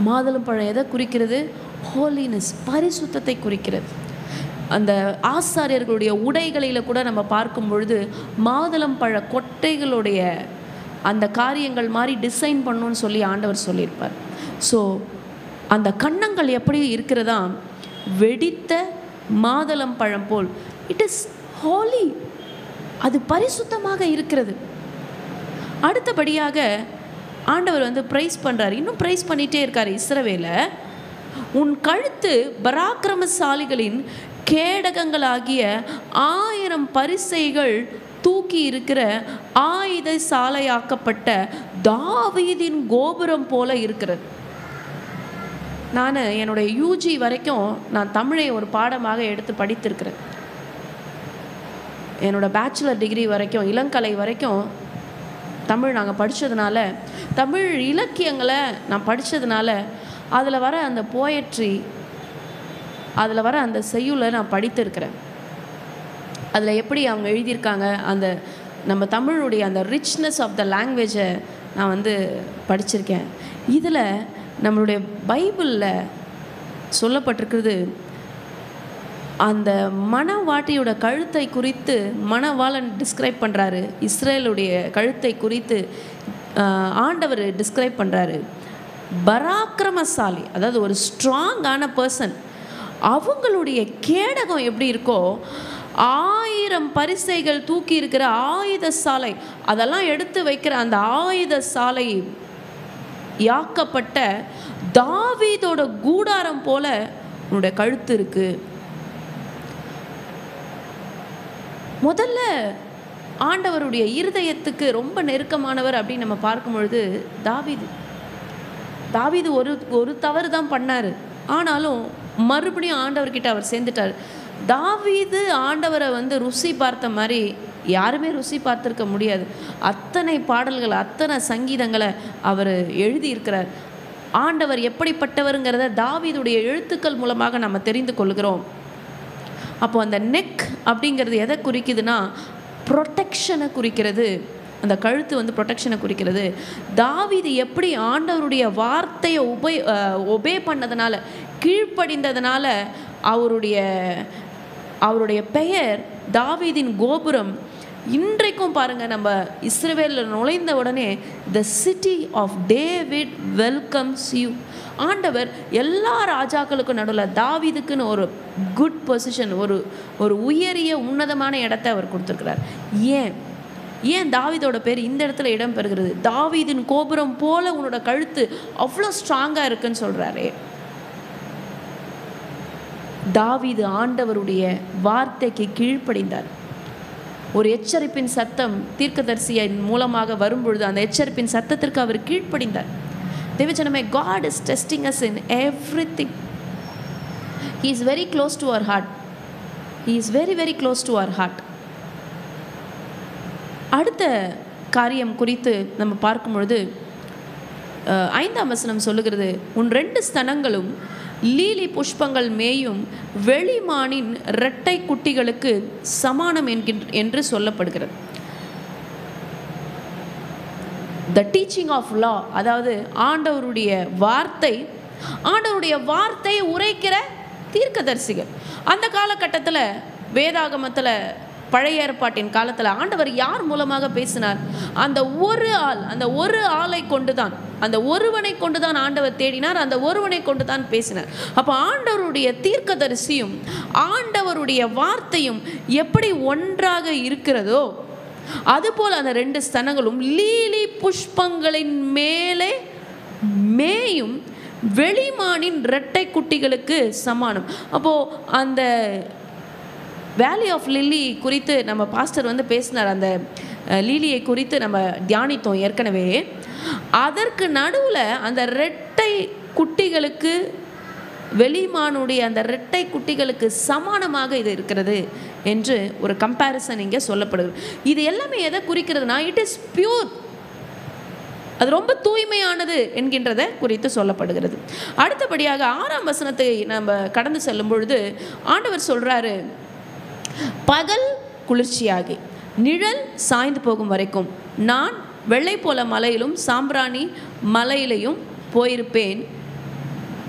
மாதுளம் பழம் எதை குறிக்கிறது? ஹோலினஸ், பரிசுத்தத்தை குறிக்கிறது. அந்த ஆசாரியர்களுடைய உடைகளில் கூட நம்ம பார்க்கும் பொழுது மாதுளம் பழ கொட்டைகளுடைய அந்த காரியங்கள் மாதிரி டிசைன் பண்ணணும்னு சொல்லி ஆண்டவர் சொல்லியிருப்பார். ஸோ அந்த கன்னங்கள் எப்படி இருக்கிறதா? வெடித்த மாதுளம் பழம் போல். இட் இஸ் ஹோலி, அது பரிசுத்தமாக இருக்கிறது. அடுத்தபடியாக ஆண்டவர் பிரைஸ் பண்ணுறாரு, இன்னும் பிரைஸ் பண்ணிகிட்டே இருக்கார் இஸ்ரவேலை. உன் கழுத்து பராக்கிரமசாலிகளின் கேடகங்களாகிய 1000 பரிசைகள் தூக்கி இருக்கிற ஆயுத சாலையாக்கப்பட்ட தாவீதின் கோபுரம் போல இருக்கிறது. நான் என்னுடைய யூஜி வரைக்கும் நான் தமிழை ஒரு பாடமாக எடுத்து படித்திருக்கிறேன். என்னோடய பேச்சுலர் டிகிரி வரைக்கும், இளங்கலை வரைக்கும் தமிழ் நாங்கள் படித்ததுனால, தமிழ் இலக்கியங்களை நான் படித்ததுனால அதில் வர அந்த போயட்ரி, அதில் வர அந்த செய்யுளை நான் படித்திருக்கிறேன். அதில் எப்படி அவங்க எழுதியிருக்காங்க, அந்த நம்ம தமிழுடைய அந்த ரிச்னஸ் ஆஃப் த லாங்குவேஜை நான் படிச்சிருக்கேன். இதில் நம்மளுடைய பைபிளில் சொல்லப்பட்டிருக்கிறது, அந்த மணவாட்டியோட கழுத்தை குறித்து மணவாளன் டிஸ்கிரைப் பண்ணுறாரு. இஸ்ரேலுடைய கழுத்தை குறித்து ஆண்டவர் டிஸ்கிரைப் பண்ணுறாரு. பராக்கிரமசாலி, அதாவது ஒரு ஸ்ட்ராங்கான பர்சன். அவங்களுடைய கேடகம் எப்படி இருக்கோ, 1000 பரிசைகள் தூக்கி இருக்கிற ஆயுத சாலை, அதெல்லாம் எடுத்து வைக்கிற அந்த ஆயுத சாலை யாக்கப்பட்ட தாவீதோட கூடாரம் போல உன்னுடைய கழுத்து இருக்கு. முதல்ல ஆண்டவருடைய இருதயத்துக்கு ரொம்ப நெருக்கமானவர் அப்படின்னு நம்ம பார்க்கும் பொழுது தாவீது ஒரு தவறு தான் பண்ணார். ஆனாலும் மறுபடியும் ஆண்டவர்கிட்ட அவர் சேர்ந்துட்டார். தாவீது ஆண்டவரை ருசி பார்த்த மாதிரி யாருமே ருசி பார்த்துருக்க முடியாது. அத்தனை பாடல்கள், அத்தனை சங்கீதங்களை அவர் எழுதியிருக்கிறார். ஆண்டவர் எப்படிப்பட்டவருங்கிறத தாவீதுடைய எழுத்துக்கள் மூலமாக நம்ம தெரிந்து கொள்கிறோம். அப்போ அந்த நெக் அப்படிங்கிறது எதை குறிக்குதுன்னா, ப்ரொடெக்ஷனை குறிக்கிறது. அந்த கழுத்து ப்ரொடெக்ஷனை குறிக்கிறது. தாவீது எப்படி ஆண்டவருடைய வார்த்தையை ஒபே பண்ணதுனால, கீழ்ப்படிந்ததுனால அவருடைய பெயர் தாவீதின் கோபுரம். இன்றைக்கும் பாருங்கள், நம்ம இஸ்ரவேலில் நுழைந்த உடனே the city of David welcomes you. ஆண்டவர் எல்லா ராஜாக்களுக்கும் நடுவில் தாவீதுக்குன்னு ஒரு குட் பொசிஷன், ஒரு உயரிய உன்னதமான இடத்தை அவர் கொடுத்துருக்கிறார். ஏன் தாவீதோட பேர் இந்த இடத்துல இடம் பெறுகிறது? தாவீதின் கோபுரம் போல உன்னோட கழுத்து அவ்வளோ ஸ்ட்ராங்காக இருக்குன்னு சொல்கிறாரே. தாவீது ஆண்டவருடைய வார்த்தைக்கு கீழ்ப்படிந்தார். ஒரு எச்சரிப்பின் சத்தம் தீர்க்கதரிசியின் மூலமாக வரும்பொழுது அந்த எச்சரிப்பின் சத்தத்திற்கு அவர் கீழ்ப்படிந்தார். தேவஜனமே, God is testing us in everything. He is very close to our heart. He is very, very close to our heart. அடுத்த காரியம் குறித்து நம்ம பார்க்கும் பொழுது 5ஆம் வசனம் சொல்லுகிறது, உன் 2 ஸ்தனங்களும் லீலி புஷ்பங்கள் மேயும் வெளிமானின் இரட்டை குட்டிகளுக்கு சமானம் என்று சொல்லப்படுகிறது. த டீச்சிங் ஆஃப் லா, அதாவது ஆண்டவருடைய வார்த்தை உரைக்கிற தீர்க்கதரிசிகள். அந்த காலகட்டத்தில் வேதாகமத்தில் பழைய ஏற்பாட்டின் காலத்தில் ஆண்டவர் யார் மூலமாக பேசினார்? அந்த ஒரு ஆளை கொண்டுதான், அந்த ஒருவனை கொண்டுதான் ஆண்டவர் தேடினார், அந்த ஒருவனை கொண்டுதான் பேசினார். அப்போ ஆண்டவருடைய தீர்க்கதரிசியும் ஆண்டவருடைய வார்த்தையும் எப்படி ஒன்றாக இருக்கிறதோ அதுபோல் அந்த 2 ஸ்தனங்களும் லீலி புஷ்பங்களின் மேலே மேயும் வெளிமானின் இரட்டை குட்டிகளுக்கு சமானம். அப்போது அந்த வேலி ஆஃப் லில்லி குறித்து நம்ம பாஸ்டர் பேசினார். அந்த லீலியை குறித்து நம்ம தியானித்தோம் ஏற்கனவே. அதற்கு நடுவில் அந்த இரட்டை குட்டிகளுக்கு, வெளிமானுடைய அந்த இரட்டை குட்டிகளுக்கு சமானமாக இது இருக்கிறது என்று ஒரு கம்பேரிசன் இங்கே சொல்லப்படுகிறது. இது எல்லாமே எதை குறிக்கிறதுனா, இட் இஸ் பியூர், அது ரொம்ப தூய்மையானது என்கின்றதை குறித்து சொல்லப்படுகிறது. அடுத்தபடியாக 6ஆம் வசனத்தை நம்ம கடந்து செல்லும் பொழுது ஆண்டவர் சொல்றாரு, பகல் குளிர்ச்சியாகி நிழல் சாய்ந்து போகும் வரைக்கும் நான் வெள்ளை போல மலையிலும் சாம்பிராணி மலையிலையும் போயிருப்பேன்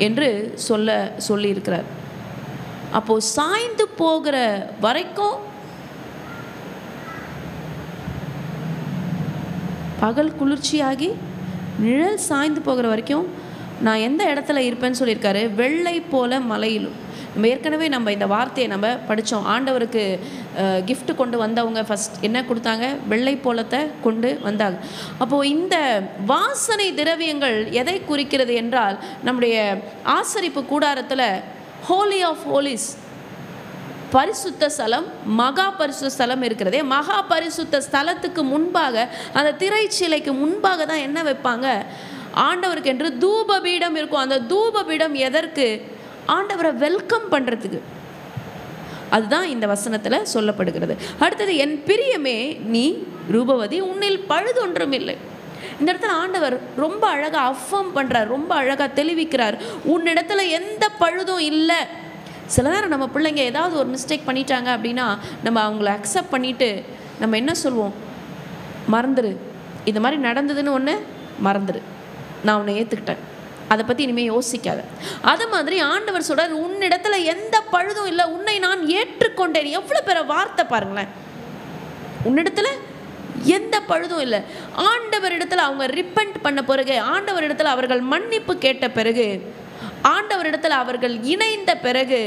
என்று சொல்லியிருக்கிறார். அப்போ சாய்ந்து போகிற வரைக்கும், பகல் குளிர்ச்சியாகி நிழல் சாய்ந்து போகிற வரைக்கும் நான் எந்த இடத்துல இருப்பேன்னு சொல்லியிருக்காரு? வெள்ளை போல மலையிலும். நம்ம ஏற்கனவே இந்த வார்த்தையை நம்ம படித்தோம். ஆண்டவருக்கு கிஃப்ட் கொண்டு வந்தவங்க ஃபஸ்ட் என்ன கொடுத்தாங்க? வெள்ளை போலத்தை கொண்டு வந்தாங்க. அப்போது இந்த வாசனை திரவியங்கள் எதை குறிக்கிறது என்றால், நம்முடைய ஆசரிப்பு கூடாரத்தில் ஹோலி ஆஃப் ஹோலிஸ், பரிசுத்த ஸ்தலம், மகா பரிசுத்த ஸ்தலம் இருக்கிறதே. மகா பரிசுத்த ஸ்தலத்துக்கு முன்பாக, அந்த திரைச்சீலைக்கு முன்பாக தான் என்ன வைப்பாங்க? ஆண்டவருக்கு என்று தூபபீடம் இருக்கும். அந்த தூபபீடம் எதற்கு? ஆண்டவரை வெல்கம் பண்ணுறதுக்கு. அதுதான் இந்த வசனத்தில் சொல்லப்படுகிறது. அடுத்தது, என் பிரியமே நீ ரூபவதி, உன்னில் பழுதொன்றும் இல்லை. இந்த இடத்துல ஆண்டவர் ரொம்ப அழகாக அஃபர்ம் பண்ணுறார், ரொம்ப அழகாக தெளிவிக்கிறார். உன்னிடத்துல எந்த பழுதும் இல்லை. சில நேரம் நம்ம பிள்ளைங்க ஏதாவது ஒரு மிஸ்டேக் பண்ணிட்டாங்க அப்படின்னா நம்ம அவங்கள அக்செப்ட் பண்ணிவிட்டு நம்ம என்ன சொல்வோம்? மறந்துடு, இந்த மாதிரி நடந்ததுன்னு ஒன்று மறந்துடு, நான் உன்னை ஏற்றுக்கிட்டேன், அதை பற்றி இனிமேல் யோசிக்காத. அது மாதிரி ஆண்டவர் சொல்கிறார், உன்னிடத்துல எந்த பழுதும் இல்லை, உன்னை நான் ஏற்றுக்கொண்டேன். எவ்வளோ பெரிய வார்த்தை பாருங்களேன்! உன்னிடத்துல எந்த பழுதும் இல்லை. ஆண்டவரிடத்தில் அவங்க ரிப்பெண்ட் பண்ண பிறகு, ஆண்டவரிடத்தில் அவர்கள் மன்னிப்பு கேட்ட பிறகு, ஆண்டவரிடத்தில் அவர்கள் இணைந்த பிறகு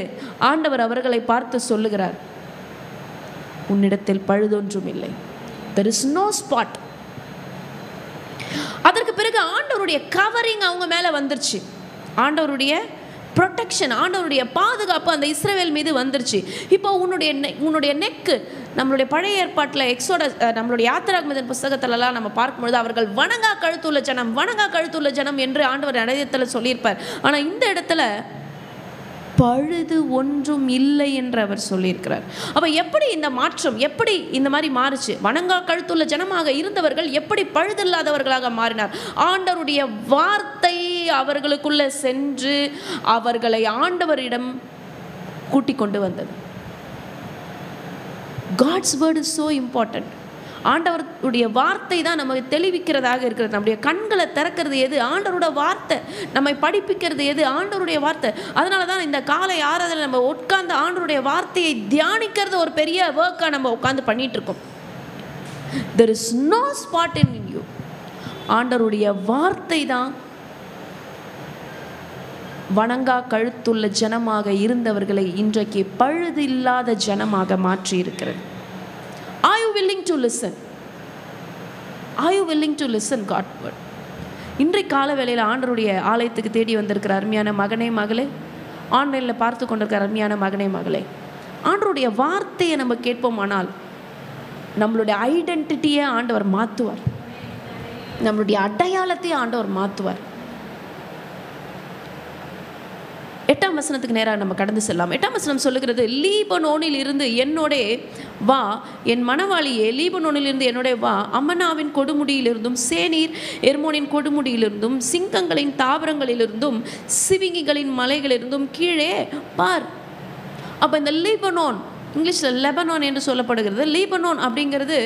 ஆண்டவர் அவர்களை பார்த்து சொல்லுகிறார், உன்னிடத்தில் பழுதொன்றும் இல்லை. there is no spot. அதற்கு பிறகு ஆண்டவருடைய கவரிங் அவங்க மேலே வந்துருச்சு. ஆண்டவருடைய ப்ரொடெக்ஷன், ஆண்டவருடைய பாதுகாப்பு அந்த இஸ்ரவேல் மீது வந்துருச்சு. இப்போ உன்னுடைய நெக்கு, நம்மளுடைய பழைய ஏற்பாட்டில் நம்மளுடைய யாத்திராகமத்தின் புஸ்தகத்திலலாம் நம்ம பார்க்கும்பொழுது அவர்கள் வணங்கா கழுத்துள்ள ஜனம் என்று ஆண்டவர் நடையத்தில் சொல்லியிருப்பார். ஆனால் இந்த இடத்துல பழுது ஒன்றும் இல்லை என்று அவர் சொல்லியிருக்கிறார். அப்போ எப்படி இந்த மாற்றம், எப்படி இந்த மாதிரி மாறுச்சு? வணங்கா கழுத்துள்ள ஜனமாக இருந்தவர்கள் எப்படி பழுதில்லாதவர்களாக மாறினார்? ஆண்டவருடைய வார்த்தை அவர்களுக்குள்ள சென்று அவர்களை ஆண்டவரிடம் கூட்டிக் கொண்டு வந்தது. God's word is so important. ஆண்டவருடைய வார்த்தை தான் நமக்கு தெளிவிக்கிறதாக இருக்கிறது. நம்முடைய கண்களை திறக்கிறது எது? ஆண்டவருடைய வார்த்தை. நம்மை படிப்பிக்கிறது எது? ஆண்டவருடைய வார்த்தை. அதனால தான் இந்த காலை ஆராதனை நம்ம உட்கார்ந்து ஆண்டவருடைய வார்த்தையை தியானிக்கிறது ஒரு பெரிய ஒர்க்காக நம்ம உட்கார்ந்து பண்ணிட்டு இருக்கோம். there is no spot in you. ஆண்டவருடைய வார்த்தை தான் வணங்கா கழுத்துள்ள ஜனமாக இருந்தவர்களை இன்றைக்கு பழுது இல்லாத ஜனமாக மாற்றி இருக்கிறது. Are you willing to listen? Are you willing to listen God's word? இன்றைக்கு கால வேளையில் ஆண்டவருடைய ஆலயத்துக்கு தேடி வந்திருக்கிற அருமையான மகனே மகளே, ஆன்லைனில் பார்த்து கொண்டிருக்கிற அருமையான மகனே மகளே, ஆண்டவருடைய வார்த்தையை நம்ம கேட்போமானால் நம்மளுடைய ஐடென்டிட்டியை ஆண்டவர் மாற்றுவார், நம்மளுடைய அடையாளத்தையே ஆண்டவர் மாற்றுவார். 8ஆம் வசனத்துக்கு நேராக நம்ம கடந்து செல்லலாம். 8ஆம் வசனம் சொல்லுகிறது, லீபனோனில் இருந்து என்னோடே வா, என் மணவாளியே, லீபனோனில் இருந்து என்னோட வா, அம்மனாவின் கொடுமுடியிலிருந்தும் சேனீர் எர்மோனின் கொடுமுடியிலிருந்தும் சிங்கங்களின் தாவரங்களிலிருந்தும் சிவிங்கிகளின் மலைகளிலிருந்தும் கீழே பார். அப்போ இந்த லீபனோன், இங்கிலீஷில் லெபனான் என்று சொல்லப்படுகிறது. லீபனோன் அப்படிங்கிறது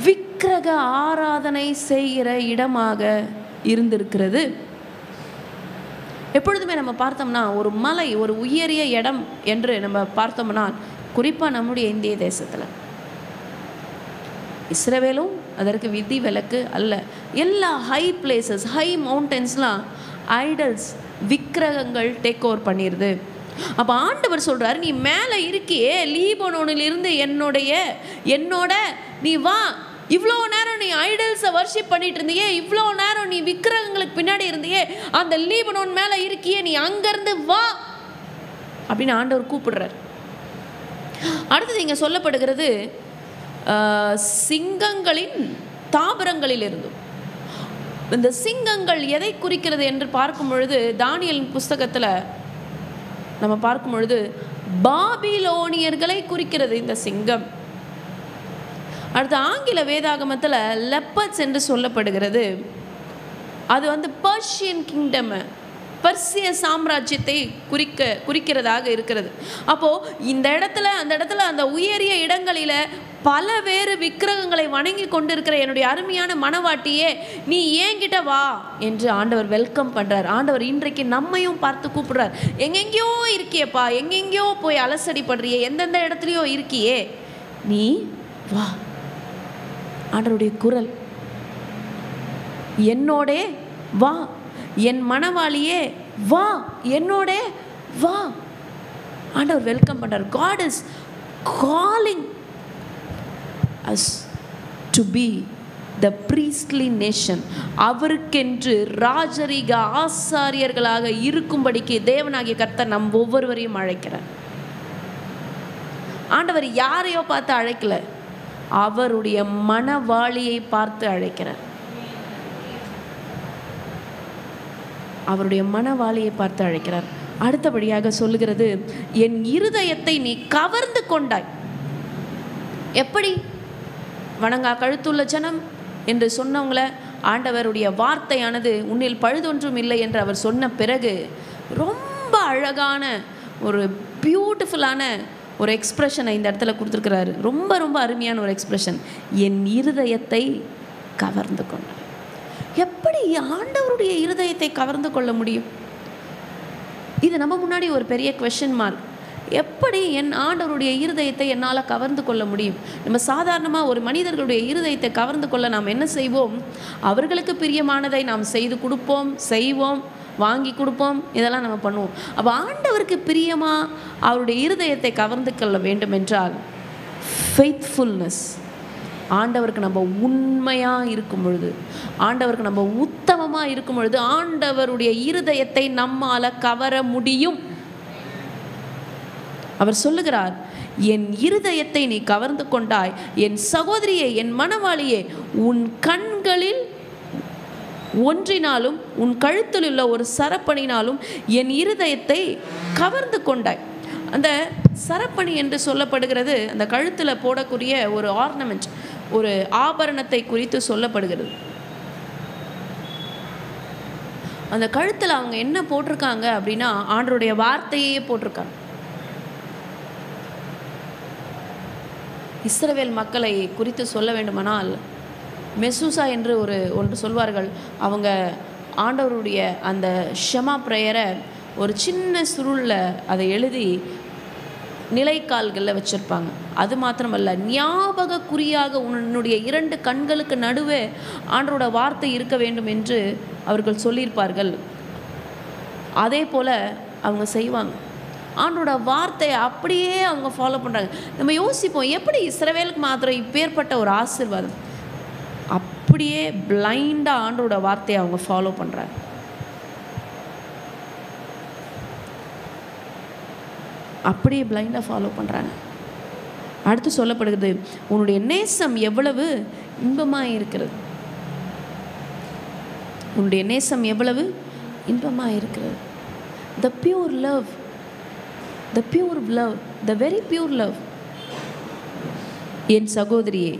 விக்கிர விக்கிரக ஆராதனை செய்கிற இடமாக இருந்திருக்கிறது. எப்பொழுதுமே நம்ம பார்த்தோம்னா ஒரு மலை, ஒரு உயரிய இடம் என்று நம்ம பார்த்தோம்னா, குறிப்பாக நம்முடைய இந்திய தேசத்தில், இஸ்ரவேலும் அதற்கு விதி விலக்கு அல்ல. எல்லா ஹை பிளேசஸ், ஹை மவுண்டன்ஸ்லாம் ஐடல்ஸ், விக்கிரகங்கள் டேக் ஓவர் பண்ணிடுது. அப்போ ஆண்டவர் சொல்கிறார், நீ மேலே இருக்கியே, லீபனோனிலிருந்து என்னோட நீ வா. இவ்வளோ நேரம் நீ ஐடல்ஸை வர்ஷிப் பண்ணிட்டு இருந்தியே, இவ்வளோ நேரம் நீ விக்கிரகங்களுக்கு பின்னாடி இருந்தியே, அந்த லீபனோன் மேலே இருக்கியே, நீ அங்கேருந்து வா அப்படின்னு ஆண்டவர் கூப்பிடுறார். அடுத்தது இங்கே சொல்லப்படுகிறது, சிங்கங்களின் தாபரங்களில் இருந்தும். இந்த சிங்கங்கள் எதை குறிக்கிறது என்று பார்க்கும் பொழுது, தானியேலின் புஸ்தகத்தில் நம்ம பார்க்கும் பொழுது பாபிலோனியர்களை குறிக்கிறது இந்த சிங்கம். அடுத்த ஆங்கில வேதாகமத்தில் லெப்பர்ட்ஸ் என்று சொல்லப்படுகிறது. அது பர்ஷியன் கிங்டம், பர்சிய சாம்ராஜ்யத்தை குறிக்கிறதாக இருக்கிறது. அப்போது அந்த இடத்துல அந்த உயரிய இடங்களில் பல வேறு விக்கிரகங்களை வணங்கி கொண்டிருக்கிற என்னுடைய அருமையான மனவாட்டியே, நீ ஏங்கிட்ட வா என்று ஆண்டவர் வெல்கம் பண்ணுறார். ஆண்டவர் இன்றைக்கு நம்மையும் பார்த்து கூப்பிடுறார். எங்கெங்கேயோ இருக்கியப்பா, எங்கெங்கேயோ போய் அலசடி படுறியே, எந்தெந்த இடத்துலையோ இருக்கியே, நீ வா. ஆண்டவருடைய குரல், என்னோடே வா, என் மனவாளியே வா, என்னோடே வா. ஆண்டவர் வெல்கம் பண்றார். God is calling us to be the priestly nation. அவருக்கென்று ராஜரீக ஆசாரியர்களாக இருக்கும்படிக்கு தேவனாகிய கர்த்தர் நம் ஒவ்வொருவரையும் அழைக்கிறார். ஆண்டவர் யாரையோ பார்த்து அழைக்கல, அவருடைய மனவாளியை பார்த்து அழைக்கிறார். அவருடைய மனவாளியை பார்த்து அழைக்கிறார். அடுத்தபடியாக சொல்லுகிறது, என் இருதயத்தை நீ கவர்ந்து கொண்டாய். எப்படி? வணங்கா கழுத்துள்ள ஜனம் என்று சொன்னவங்கள ஆண்டவருடைய வார்த்தையானது உன்னில் பழுதொன்றும் இல்லை என்று அவர் சொன்ன பிறகு ரொம்ப அழகான ஒரு பியூட்டிஃபுல்லான ஒரு எக்ஸ்பிரஷனை இந்த இடத்துல கொடுத்துருக்கிறாரு. ரொம்ப ரொம்ப அருமையான ஒரு எக்ஸ்பிரஷன், என் இருதயத்தை கவர்ந்து கொண்டாய். எப்படி ஆண்டவருடைய இருதயத்தை கவர்ந்து கொள்ள முடியும்? இது நம்ம முன்னாடி ஒரு பெரிய குவெஸ்சன் மார்க். எப்படி என் ஆண்டவருடைய இருதயத்தை என்னால் கவர்ந்து கொள்ள முடியும்? நம்ம சாதாரணமாக ஒரு மனிதர்களுடைய இருதயத்தை கவர்ந்து கொள்ள நாம் என்ன செய்வோம்? அவர்களுக்கு பிரியமானதை நாம் செய்து கொடுப்போம், செய்வோம், வாங்கி கொடுப்போம், இதெல்லாம் நம்ம பண்ணுவோம். அப்போ ஆண்டவருக்கு பிரியமாக அவருடைய இருதயத்தை கவர்ந்து கொள்ள வேண்டும் என்றால் ஃபெய்த்ஃபுல்னஸ், ஆண்டவருக்கு நம்ம உண்மையாக இருக்கும் பொழுது, ஆண்டவருக்கு நம்ம உத்தமமாக இருக்கும் பொழுது ஆண்டவருடைய இருதயத்தை நம்மால் கவர முடியும். அவர் சொல்லுகிறார், என் இருதயத்தை நீ கவர்ந்து கொண்டாய், என் சகோதரியே, என் மனவாளியே, உன் கண்களில் ஒன்றினாலும் உன் கழுத்தில் உள்ள ஒரு சரப்பணினாலும் என் இருதயத்தை கவர்ந்து கொண்டாய். அந்த சரப்பணி என்று சொல்லப்படுகிறது அந்த கழுத்தில் போடக்கூடிய ஒரு ஆர்னமெண்ட், ஒரு ஆபரணத்தை குறித்து சொல்லப்படுகிறது. அந்த கழுத்தில் அவங்க என்ன போட்டிருக்காங்க அப்படின்னா ஆண்டவருடைய வார்த்தையே போட்டிருக்காங்க. இஸ்ரவேல் மக்களை குறித்து சொல்ல வேண்டுமானால் மெசூசா என்று ஒன்று சொல்வார்கள். அவங்க ஆண்டவருடைய அந்த ஷமா பிரேயரை ஒரு சின்ன சுருளில் அதை எழுதி நிலைக்கால்களில் வச்சுருப்பாங்க. அது மாத்திரமல்ல, ஞாபக குறியாக உன்னுடைய 2 கண்களுக்கு நடுவே ஆண்டவரோட வார்த்தை இருக்க வேண்டும் என்று அவர்கள் சொல்லியிருப்பார்கள். அதே போல் அவங்க செய்வாங்க. ஆண்டோட வார்த்தையை அப்படியே அவங்க ஃபாலோ பண்ணுறாங்க. நம்ம யோசிப்போம், எப்படி இஸ்ரவேலுக்கு மாத்திரம் இப்பேற்பட்ட ஒரு ஆசீர்வாதம்? அப்படியே பிளைண்டாக ஆண்டோட வார்த்தையை அவங்க ஃபாலோ பண்ணுறாங்க. அப்படியே பிளைண்டாக ஃபாலோ பண்ணுறாங்க. அடுத்து சொல்லப்படுகிறது, உன்னுடைய நேசம் எவ்வளவு இன்பமாக இருக்கிறது. உன்னுடைய நேசம் எவ்வளவு இன்பமாக இருக்கிறது. The pure love, the pure love, the very pure love. என் சகோதரியே,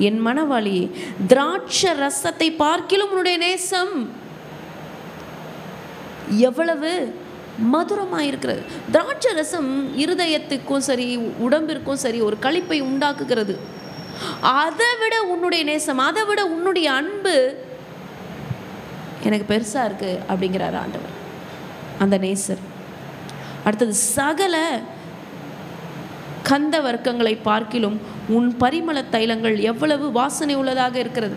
என் மனவாளியே, திராட்சை ரசத்தை பார்க்கிலும் உன்னுடைய நேசம் எவ்வளவு மதுரமாக இருக்கிறது. திராட்சை ரசம் இருதயத்துக்கும் சரி உடம்பிற்கும் சரி ஒரு களிப்பை உண்டாக்குகிறது. அதை விட உன்னுடைய நேசம், அதை விட உன்னுடைய அன்பு எனக்கு பெருசாக இருக்குது அப்படிங்கிறார் ஆண்டவர், அந்த நேசர். அடுத்தது, சகல கந்த வர்க்கங்களை பார்க்கிலும் உன் பரிமள தைலங்கள் எவ்வளவு வாசனை உள்ளதாக இருக்கிறது.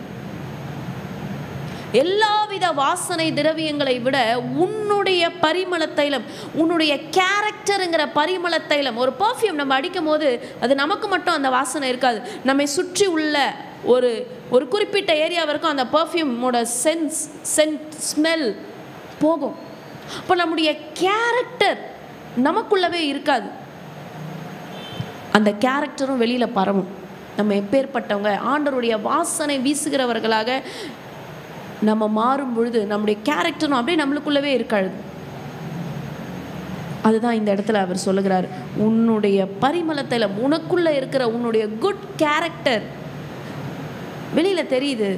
எல்லாவித வாசனை திரவியங்களை விட உன்னுடைய பரிமள தைலம், உன்னுடைய கேரக்டருங்கிற பரிமள தைலம். ஒரு பர்ஃப்யூம் நம்ம அடிக்கும் போது அது நமக்கு மட்டும் அந்த வாசனை இருக்காது, நம்மை சுற்றி உள்ள ஒரு குறிப்பிட்ட ஏரியா வரைக்கும் அந்த பர்ஃப்யூமோட சென்ட் ஸ்மெல் போகும். அப்போ நம்முடைய கேரக்டர் நமக்குள்ளவே இருக்காது, அந்த கேரக்டரும் வெளியில் பரவும். நம்ம எப்பேற்பட்டவங்க, ஆண்டவருடைய வாசனை வீசுகிறவர்களாக நம்ம மாறும் பொழுது நம்முடைய கேரக்டரும் அப்படியே நம்மளுக்குள்ளவே இருக்காது. அதுதான் இந்த இடத்துல அவர் சொல்லுகிறார், உன்னுடைய பரிமளத்தில் உனக்குள்ள இருக்கிற உன்னுடைய குட் கேரக்டர் வெளியில தெரியுது.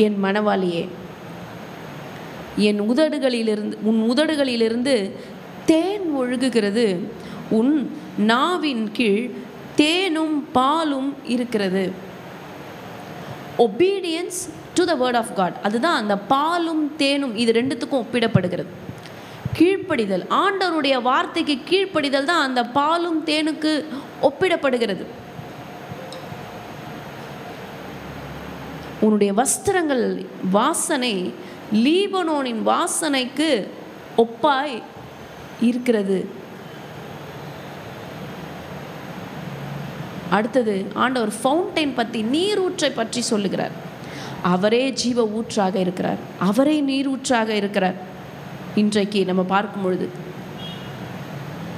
என் மணவாளியே, என் உன் உதடுகளிலிருந்து தேன் ஒழுகுகிறது, உன் நாவின் கீழ் தேனும் பாலும் இருக்கிறது. Obedience to the word of God, அதுதான் அந்த பாலும் தேனும், இது ரெண்டுத்துக்கும் ஒப்பிடப்படுகிறது. கீழ்ப்படிதல், ஆண்டவருடைய வார்த்தைக்கு கீழ்ப்படிதல் தான் அந்த பாலும் தேனுக்கு ஒப்பிடப்படுகிறது. உன்னுடைய வஸ்திரங்கள் வாசனை லீபனோனின் வாசனைக்கு ஒப்பாய் இருக்கிறது. அடுத்தது, ஆண்டவர் ஃபவுண்டைன் பற்றி, நீரூற்றை பற்றி சொல்லுகிறார். அவரே ஜீவ ஊற்றாக இருக்கிறார், அவரே நீரூற்றாக இருக்கிறார். இன்றைக்கு நம்ம பார்க்கும் பொழுது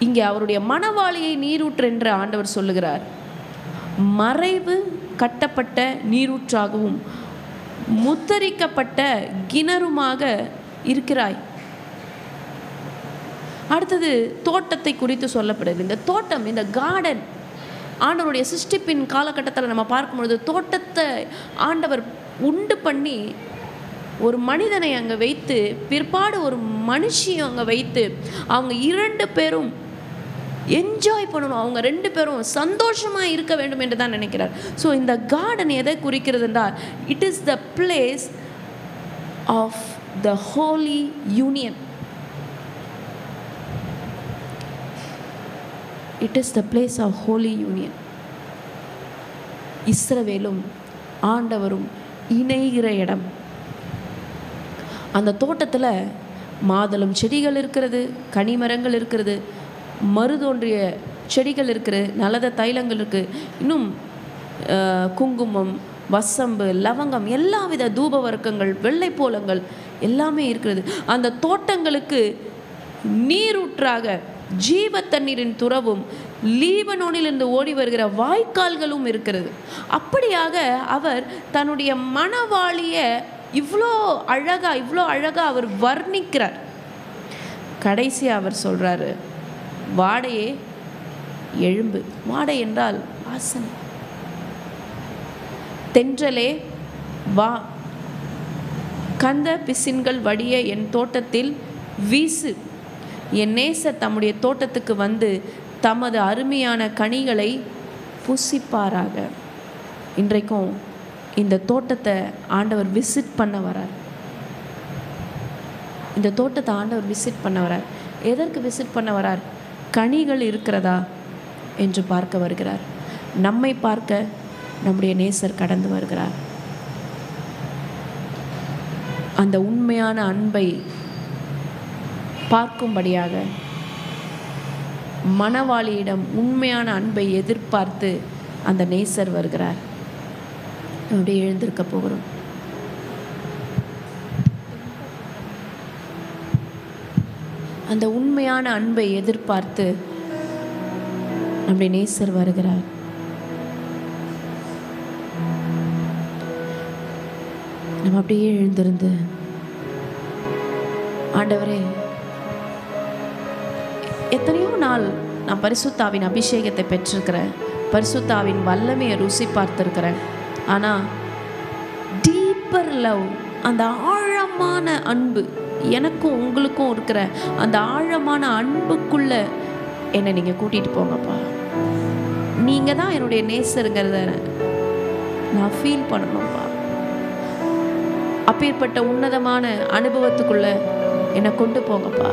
இங்கே அவருடைய மணவாளியை நீரூற்று என்று ஆண்டவர் சொல்லுகிறார். மறைவு கட்டப்பட்ட நீரூற்றாகவும் முத்தரிக்கப்பட்ட கிணறுமாக இருக்கிறாய். அடுத்தது, தோட்டத்தை குறித்து சொல்லப்படுது. இந்த தோட்டம், இந்த கார்டன், ஆண்டவருடைய சிருஷ்டிப்பின் காலகட்டத்தில் நம்ம பார்க்கும்பொழுது தோட்டத்தை ஆண்டவர் உண்டு பண்ணி ஒரு மனிதனை அங்கே வைத்து, பிற்பாடு ஒரு மனுஷியை அங்கே வைத்து, அவங்க 2 பேரும் என்ஜாய் பண்ணணும், அவங்க 2 பேரும் சந்தோஷமாக இருக்க வேண்டும் என்று தான் நினைக்கிறார். ஸோ இந்த கார்டன் எதை குறிக்கிறது என்றால், it is the place of the holy union. It is the place of holy union. இஸ்ரவேலும் ஆண்டவரும் இணைகிற இடம். அந்த தோட்டத்தில் மாதுளம் செடிகள் இருக்கிறது, கனிமரங்கள் இருக்கிறது, மருதோன்றிய செடிகள் இருக்கிறது, நலத தைலங்கள் இருக்குது, இன்னும் குங்குமம், வசம்பு, லவங்கம், எல்லா வித தூப வர்க்கங்கள், வெள்ளைப்போளங்கள் எல்லாமே இருக்கிறது. அந்த தோட்டங்களுக்கு நீரூற்றாக ஜீவ தண்ணீரின் துறவும் லீபனோனிலிருந்து ஓடி வருகிற வாய்க்கால்களும் இருக்கிறது. அப்படியாக அவர் தன்னுடைய மணவாளியை இவ்வளோ அழகா அவர் வர்ணிக்கிறார். கடைசி அவர் சொல்றாரு, வாடையே எழும்பு. வாடை என்றால் வாசனை. தென்றலே வா, கந்த பிசின்கள் வடிய என் தோட்டத்தில் வீசு. என் நேசர் தம்முடைய தோட்டத்துக்கு வந்து தமது அருமையான கனிகளை புசிப்பாராக. இன்றைக்கும் இந்த தோட்டத்தை ஆண்டவர் விசிட் பண்ண வரார். இந்த தோட்டத்தை ஆண்டவர் விசிட் பண்ண வரார். எதற்கு விசிட் பண்ண வரார்? கனிகள் இருக்கிறதா என்று பார்க்க வருகிறார். நம்மை பார்க்க நம்முடைய நேசர் கடந்து வருகிறார். அந்த உண்மையான அன்பை பார்க்கும்படியாக மணவாளியிடம் உண்மையான அன்பை எதிர்பார்த்து அந்த நேசர் வருகிறார். அப்படியே எழுந்திருக்க போகிறோம். அந்த உண்மையான அன்பை எதிர்பார்த்து நம்முடைய நேசர் வருகிறார். நம்ம அப்படியே எழுந்திருந்து, ஆண்டவரே, எத்தனையோ நாள் நான் பரிசுத்தாவின் அபிஷேகத்தை பெற்றிருக்கிறேன், பரிசுத்தாவின் வல்லமையை ருசி பார்த்திருக்கிறேன். ஆனால் டீப்பர் லவ், அந்த ஆழமான அன்பு, எனக்கும் உங்களுக்கும் இருக்கிற அந்த ஆழமான அன்புக்குள்ள என்னை நீங்கள் கூட்டிகிட்டு போங்கப்பா. நீங்கள் தான் என்னுடைய நேசருங்கிறத நான் ஃபீல் பண்ணணும்ப்பா. அப்பேற்பட்ட உன்னதமான அனுபவத்துக்குள்ள என்னை கொண்டு போங்கப்பா.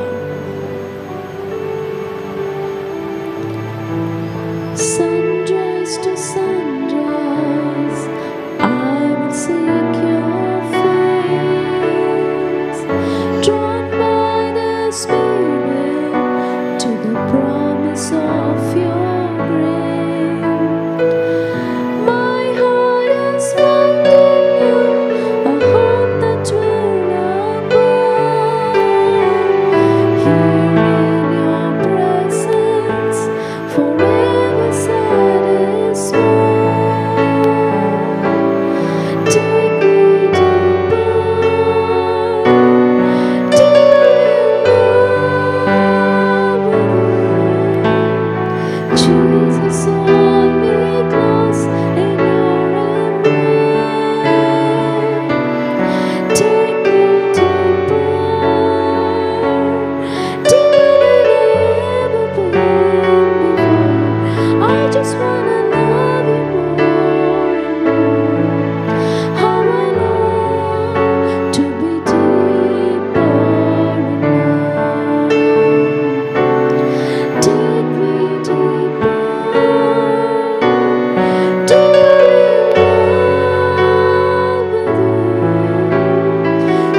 Sunrise to sunrise, I will seek your face, drawn by the Spirit to the promise of your grace. My heart is found in you, a hope that will not burn. Here in your presence, forever satisfied. Take me deeper, Jesus, hold me close in your embrace. Take me deeper, deeper than I've ever been before. I just wanna love you more and more. How I long to be deeper in love. Take me deeper,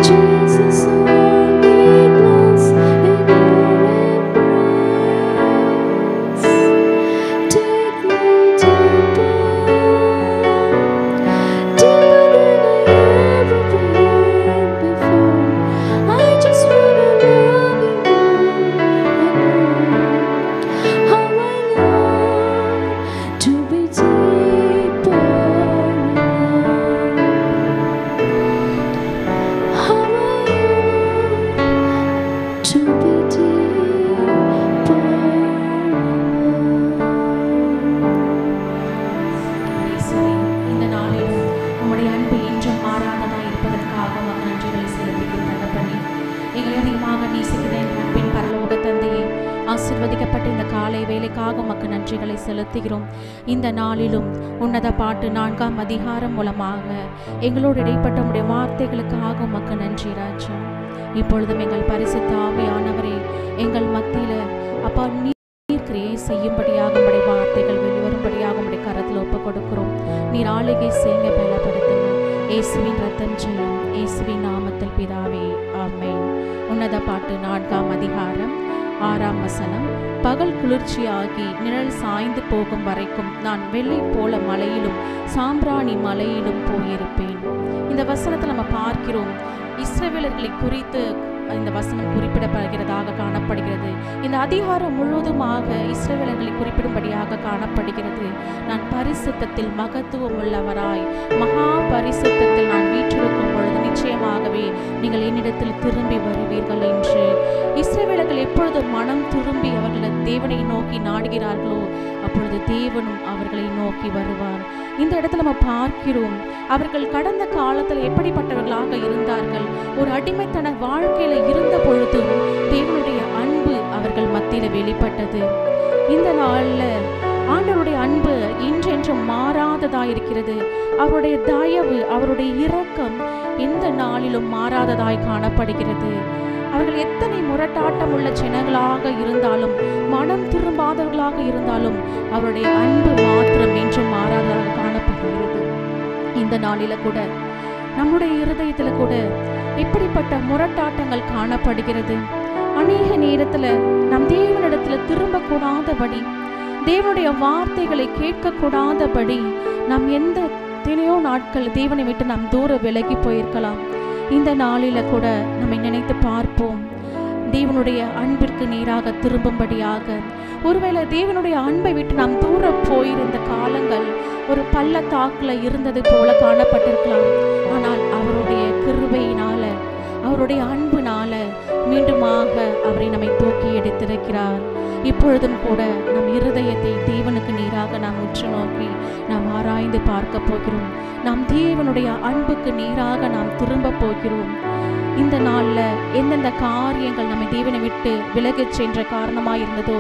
Jesus, hold me close in your embrace. Take me deeper, deeper than I ever been before. I just wanna love you more. How I long to be deeper in love. How I long to be deeper in இயேசுவே, இந்த நாளிலும் உம்முடைய அன்பு என்றும் மாறாததாய் இருப்பதற்காக உமக்கு நன்றிகளை செலுத்துகிறேன் தகப்பனே. எங்களை அதிகமாக நேசிக்கிற எங்கள் அன்பின் பரலோக தந்தையே, ஆசீர்வதிக்கப்பட்ட இந்த காலை வேலைக்காக உமக்கு நன்றிகளை செலுத்துகிறோம். இந்த நாளிலும் உன்னத பாட்டு 4ஆம் அதிகாரம் மூலமாக எங்களோடு இடைப்பட்ட உம்முடைய வார்த்தைகளுக்காக உமக்கு நன்றி ராஜா. இப்பொழுதும் எங்கள் பரிசுத்த ஆவியானவரே, எங்கள் மத்தியில் அப்பா நீர் கிரியை செய்யும்படியாக உம்முடைய வார்த்தைகள் வெளிவரும்படியாக உம்முடைய கரத்தில் ஒப்புக் கொடுக்கிறோம். நீர் ஆளுகை செய்ய பலப்படுத்துங்க. இயேசுவின் ரத்தம் ஜெயம், இயேசுவின் நாமத்தில் பிதாவே, ஆமென். உன்னத பாட்டு 4ஆம் அதிகாரம் 6ஆம் வசனம். பகல் குளிர்ச்சியாகி நிழல் சாய்ந்து போகும் வரைக்கும் நான் வெள்ளை போல மலையிலும் சாம்பிராணி மலையிலும் போயிருப்பேன். இந்த வசனத்தை நம்ம பார்க்கிறோம். இஸ்ரவேலர்களை குறித்து இந்த வசனம் குறிப்பிடப்படுகிறதாக காணப்படுகிறது. இந்த அதிகாரம் முழுவதுமாக இஸ்ரவேலர்களை குறிப்பிடும்படியாக காணப்படுகிறது. நான் பரிசுத்தத்தில் மகத்துவம் உள்ளவராய் மகா பரிசுத்தத்தில் நான் வீற்றிருக்கும் பொழுது நிச்சயமாகவே நீங்கள் என்னிடத்தில் திரும்பி வருவீர்கள் என்று. இஸ்ரவேலர்கள் எப்பொழுது மனம் திரும்பி அவர்கள் தேவனை நோக்கி நாடுகிறார்களோ அப்பொழுது தேவனும் அவர்களை நோக்கி வருவார். இந்த இடத்துல நம்ம பார்க்கிறோம், அவர்கள் கடந்த காலத்தில் எப்படிப்பட்டவர்களாக இருந்தார்கள். ஒரு அடிமைத்தன வாழ்க்கையில இருந்த பொழுதும் தேவனுடைய அன்பு அவர்கள் மத்தியில வெளிப்பட்டது. இந்த நாள்ல ஆண்டவருடைய அன்பு என்றென்றும் மாறாததாய் இருக்கிறது. அவருடைய தயவு, அவருடைய இரக்கம் எந்த நாளிலும் மாறாததாய் காணப்படுகிறது. அவர்கள் எத்தனை முரட்டாட்டம் உள்ள ஜனங்களாக இருந்தாலும், மனம் திரும்பாதவர்களாக இருந்தாலும் அவருடைய அன்பு மாத்திரம் என்றும் மாறாததாக காணப்படுகிறது. இந்த நாளில கூட நம்முடைய இருதயத்துல கூட இப்படிப்பட்ட முரட்டாட்டங்கள் காணப்படுகிறது. அநேக நேரத்துல நம் தேவனிடத்துல திரும்ப கூடாதபடி, தேவனுடைய வார்த்தைகளை கேட்கக்கூடாதபடி நாம் எத்தனையோ நாட்கள் தேவனை விட்டு நாம் தூர விலகி போயிருக்கலாம். இந்த நாளில கூட நம்மை நினைத்து பார்ப்போம். தேவனுடைய அன்பிற்கு நேராக திரும்பும்படியாக, ஒருவேளை தேவனுடைய அன்பை விட்டு நாம் தூர போயிருந்த காலங்கள் ஒரு பள்ளத்தாக்குல இருந்தது போல காணப்பட்டிருக்கலாம். ஆனால் அவருடைய கிருபையினால, அவருடைய அன்புனால மீண்டுமாக அவரை நம்மை தூக்கி எடுத்திருக்கிறார். இப்பொழுதும் கூட நம் இருதயத்தை தேவனுக்கு நேராக நாம் உற்று நோக்கி நாம் ஆராய்ந்து பார்க்க போகிறோம். நாம் தேவனுடைய அன்புக்கு நேராக நாம் திரும்ப போகிறோம். இந்த நாளில் எந்தெந்த காரியங்கள் நம்ம தேவனை விட்டு விலகச் சென்ற காரணமாக இருந்ததோ,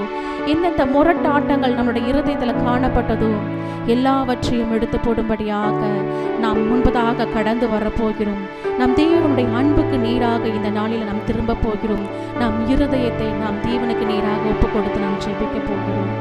எந்தெந்த முரட்டாட்டங்கள் நம்முடைய இருதயத்தில் காணப்பட்டதோ எல்லாவற்றையும் எடுத்து போடும்படியாக நாம் முன்பதாக கடந்து வரப்போகிறோம். நம் தேவனுடைய அன்புக்கு நேராக இந்த நாளில் நாம் திரும்ப போகிறோம். நம் இருதயத்தை நாம் தேவனுக்கு நேராக ஒப்பு கொடுத்து நாம் ஜெபிக்க போகிறோம்.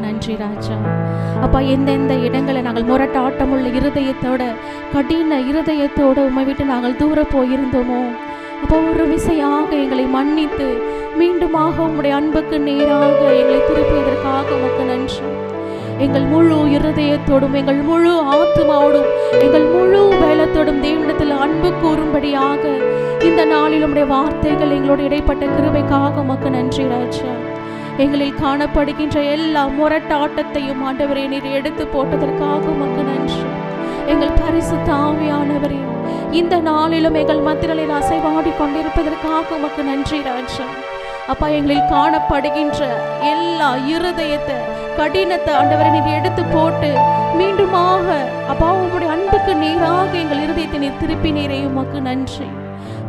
நன்றி ராஜா. அப்பா, எந்தெந்த இடங்களை நாங்கள் முரட்டாட்டமுள்ள இருதயத்தோட, கடின இருதயத்தோட உம்மை விட்டு நாங்கள் தூர போயிருந்தோமோ, அப்போ ஒரு விசையாக எங்களை மன்னித்து மீண்டுமாக உம்முடைய அன்புக்கு நேராக எங்களை திருப்பியதற்காக உமக்கு நன்றி. எங்கள் முழு இருதயத்தோடும், எங்கள் முழு ஆத்மாவோடும், எங்கள் முழு வேலத்தோடும் தேவனிடத்தில் அன்பு கூறும்படியாக இந்த நாளில் உம்முடைய வார்த்தைகள் எங்களோடு இடைப்பட்ட கிருபைக்காக உமக்கு நன்றி ராஜா. எங்களில் காணப்படுகின்ற எல்லா முரட்டாட்டத்தையும் ஆண்டவரே நீர் எடுத்து போட்டதற்காக உமக்கு நன்றி. எங்கள் பரிசுத்த ஆவியானவரே, இந்த நாளிலும் எங்கள் மத்தியில் அசைவாடி கொண்டிருப்பதற்காக உமக்கு நன்றி ராஜா. அப்பா, எங்களில் காணப்படுகின்ற எல்லா இருதயத்தை, கடினத்தை ஆண்டவரை நீர் எடுத்து போட்டு மீண்டுமாக அப்பா உம்முடைய அன்புக்கு நேராக எங்கள் இருதயத்தை நீர் திருப்பி நீரே உமக்கு நன்றி.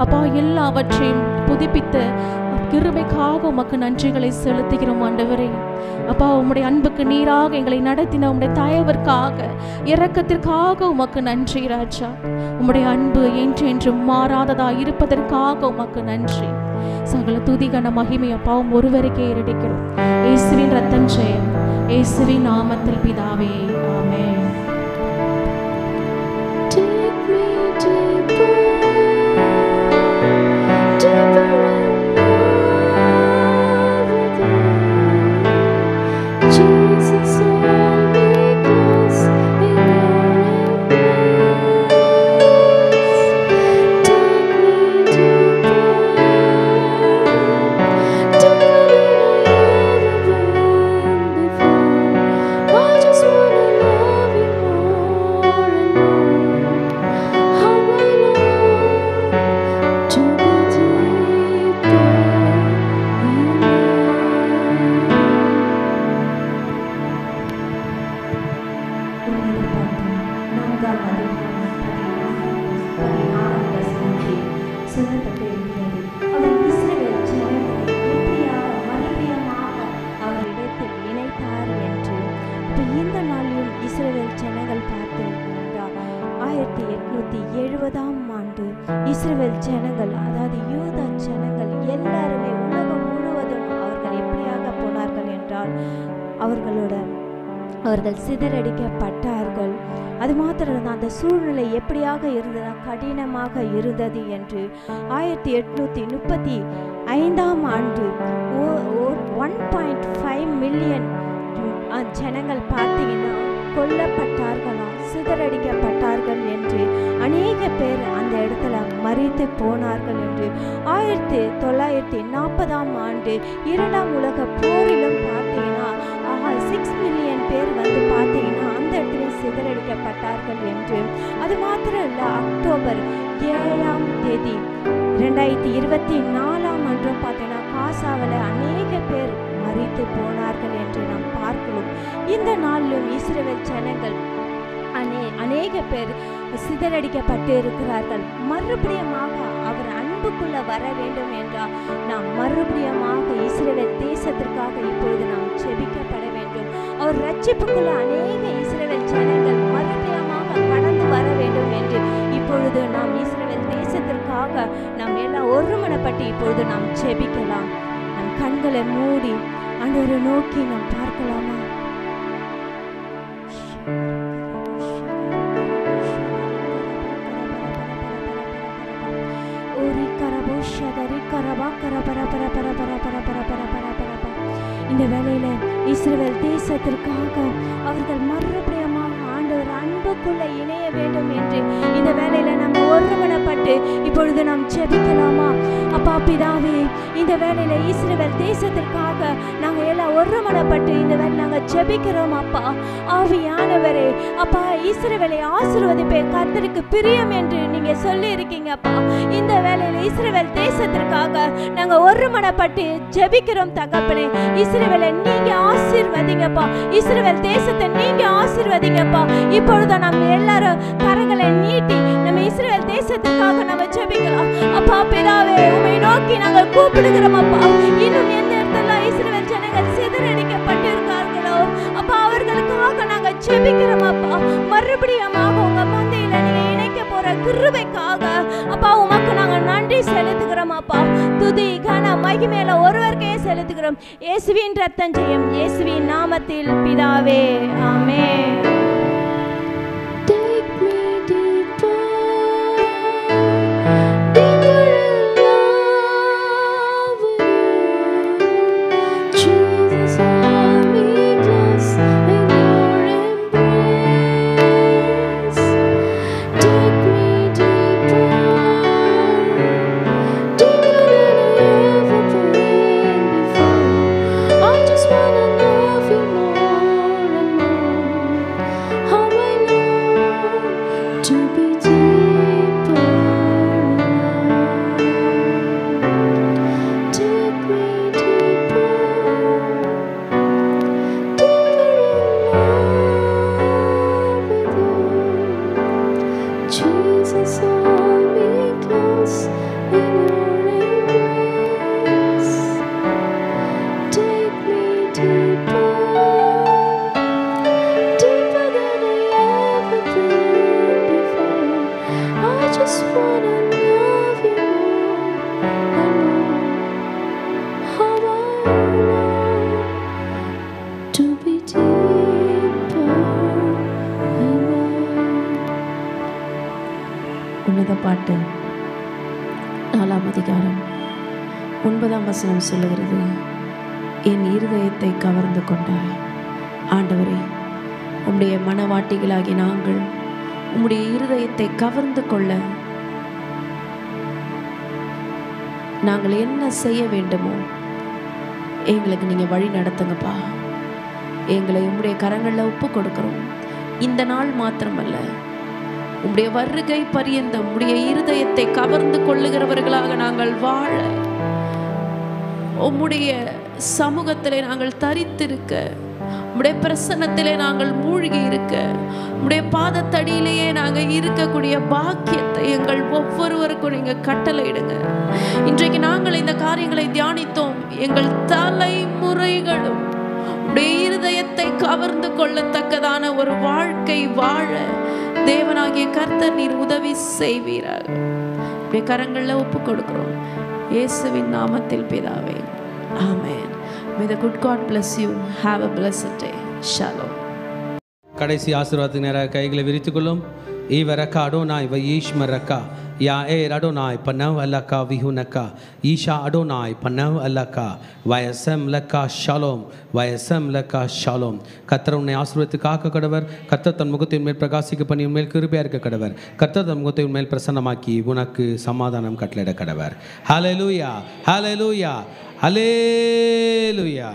அப்பா, எல்லாவற்றையும் புதுப்பித்து கிருபைக்காக உமக்கு நன்றிகளை செலுத்துகிறோம் ஆண்டவரே. அப்பா, உம்முடைய அன்புக்கு நீராக எங்களை நடத்தின உம்முடைய தயவிற்காக, இரக்கத்திற்காக உமக்கு நன்றி ராஜா. உம்முடைய அன்பு என்றென்றும் மாறாததா இருப்பதற்காக உமக்கு நன்றி. சகல துதிகன மகிமை அப்பாவும் ஒருவருக்கே ஏறெடுக்கிறோம். இயேசுவின் ரத்தம் ஜெயம். இயேசுவின் நாமத்தில் பிதாவே, ஆமென். இஸ்ரவேல் ஜனங்கள், அதாவது யூதா ஜனங்கள் எல்லாருமே உலகம் முழுவதும் அவர்கள் எப்படியாக போனார்கள் என்றால் அவர்கள் சிதறடிக்கப்பட்டார்கள். அது மாத்திரம் அந்த சூழ்நிலை எப்படியாக இருந்தது, கடினமாக இருந்தது என்று 1835 ஆண்டு 1.5 மில்லியன் ஜனங்கள் பார்த்தீங்கன்னா கொல்லப்பட்டார்களாம், சிதறடிக்கப்பட்டார்கள் என்று அநேக பேர் அந்த இடத்துல மரித்து போனார்கள் என்று 1940 ஆண்டு 2ஆம் உலக போரிலும் பார்த்தீங்கன்னா 6 மில்லியன் பேர் வந்து பார்த்தீங்கன்னா எந்த இடத்துலையும் சிதறடிக்கப்பட்டார்கள் என்று. அது மாத்திரம் இல்லை, அக்டோபர் 7ஆம் தேதி 2024 அன்று பார்த்தீங்கன்னா காசாவில் அநேக பேர் மரித்து போனார்கள் என்று நாம் பார்க்கிறோம். இந்த நாளிலும் இஸ்ரவேல் ஜனங்கள் அநேக பேர் சிதறடிக்கப்பட்டு இருக்கிறார்கள். மறுபடியுமாக அவர் அன்புக்குள்ள வர வேண்டும் என்றால் நாம் மறுபடியுமாக இஸ்ரவேல் தேசத்திற்காக இப்பொழுது நாம் ஜெபிக்கப்பட வேண்டும். அவர் ரட்சிப்புக்குள்ள அநேக இஸ்ரவேல் ஜனங்கள் மறுபடியுமாக கடந்து வர வேண்டும் என்று இப்பொழுது நாம் இஸ்ரவேல் தேசத்திற்காக நாம் எல்லாம் ஒருமனப்பட்டு இப்பொழுது நாம் ஜெபிக்கலாம். நம் கண்களை மூடி ஆண்டவரை நோக்கி நாம் பார்க்கலாமா? இந்த வேளையில இஸ்ரவேல் தேசத்திற்காக அவர்கள் மறுபடியுமாக ஆண்டவர் அன்புக்குள்ள இணைய வேண்டும் என்று இந்த வேளையில நம்ம ஒருமனப்பட்டு இப்பொழுது நாம் ஜெபிக்கலாமா? அப்பா பிதாவே, இந்த வேளையில இஸ்ரவேல் தேசத்திற்காக நாங்கள் எல்லாம் ஒருமனப்பட்டு இந்த வேலை நாங்கள் ஜெபிக்கிறோம். அப்பா ஆவியானவரே, அப்பா இஸ்ரவேலை ஆசீர்வதிப்பே கர்த்தருக்கு பிரியம் என்று நீங்க சொல்லி இருக்கீங்க. அப்பா இந்த வேளையில இஸ்ரவேல் தேசத்திற்காக நாங்கள் ஒருமனப்பட்டு ஜெபிக்கிறோம் தகப்பனே. இஸ்ரவேலை நீங்க ஆசீர்வதிங்கப்பா, இஸ்ரவேல் தேசத்தை நீங்க ஆசீர்வதிங்கப்பா. இப்பொழுது நம்ம எல்லாரும் கரங்களை நீட்டி நம்ம இஸ்ரவேல் தேசத்திற்காக நம்ம ஜெபிக்கலாம். அப்பா பிதாவே, உம்மை நோக்கி நாங்கள் கூப்பிடுகிறோம். அப்பா இன்னும் எந்த இடத்துல இஸ்ரவேல் ஜனங்கள் சிதறடிக்கப்பட்டு இருக்கார்களோ அப்பா அவர்களுக்காக நாங்கள் ஜெபிக்கிறோம். அப்பா மறுபடியுமாக உங்க மந்தையில நீங்க இணைக்க போற கிருபைக்காக அப்பா உமக்கு நாங்கள் நன்றி செலுத்துகிறோம். அப்பா துதி கன மகிமையில ஒருவருக்கே செலுத்துகிறோம். இயேசுவின் ரத்தம் ஜெயம், இயேசுவின் நாமத்தில் பிதாவே, ஆமென். உன்னத பாட்டு 4ஆம் அதிகாரம் 9ஆம் வசனம் சொல்லுகிறது, என் இருதயத்தை கவர்ந்து கொண்டாய். ஆண்டவரே, உம்முடைய மனவாட்டிகளாகி நாங்கள் உம்முடைய இருதயத்தை கவர்ந்து கொள்ள நாங்கள் என்ன செய்ய வேண்டுமோ எங்களுக்கு நீங்கள் வழி நடத்துங்கப்பா. எங்களை உம்முடைய கரங்களில் ஒப்பு கொடுக்கிறோம். இந்த நாள் மாத்திரமல்ல, உம்முடைய வருகை பரியந்தம் உம்முடைய இருதயத்தை கவர்ந்து கொள்ளுகிறவர்களாக நாங்கள் வாழ, உம்முடைய சமூகத்திலே நாங்கள் தரித்திருக்க, உம்முடைய பிரசன்னத்திலே நாங்கள் மூழ்கி இருக்க, உம்முடைய பாதத்தடியிலேயே நாங்கள் இருக்கக்கூடிய பாக்கியத்தை எங்கள் ஒவ்வொருவருக்கும் நீங்கள் கட்டளையிடுங்க. இன்றைக்கு நாங்கள் இந்த காரியங்களை தியானித்தோம். எங்கள் தலைமுறைகளும் உம்முடைய இருதயத்தை கவர்ந்து கொள்ளத்தக்கதான ஒரு வாழ்க்கை வாழ தேவனாகிய கர்த்தர் நீர் உதவி செய்வீராக. உம்முடைய கரங்களில் ஒப்பு கொடுக்கிறோம். இயேசுவின் நாமத்தில் பிதாவே, ஆமென். May the good God bless you. Have a blessed day. Shalom. கடைசி ஆசீர்வாதத்துக்கு நேராக கைகளை விரித்துக்கொள்ளும். ஈவரக்கா அடோனாய் வயீஷ்மரக்கா யா ஏ அடோனாய் பனவ் அல்லக்கா விஹுனக்கா ஈஷா அடோனாய் பனவ் அல்லக்கா வயசம் லக்கா ஷாலோம் வயசம் லக்கா ஷாலோம். கர்த்தர் உன்னை ஆசீர்வதித்து காக்க கடவர். கர்த்தர் தன் முகத்தின் மேல் பிரகாசிக்க பண்ணி உன்மேல் கிருபையா இருக்க கடவர். கர்த்தர் தன் முகத்தை உன்மேல் பிரசன்னமாக்கி உனக்கு சமாதானம் கட்டளையிட கடவர். ஹல்லேலூயா, ஹல்லேலூயா, ஹல்லேலூயா.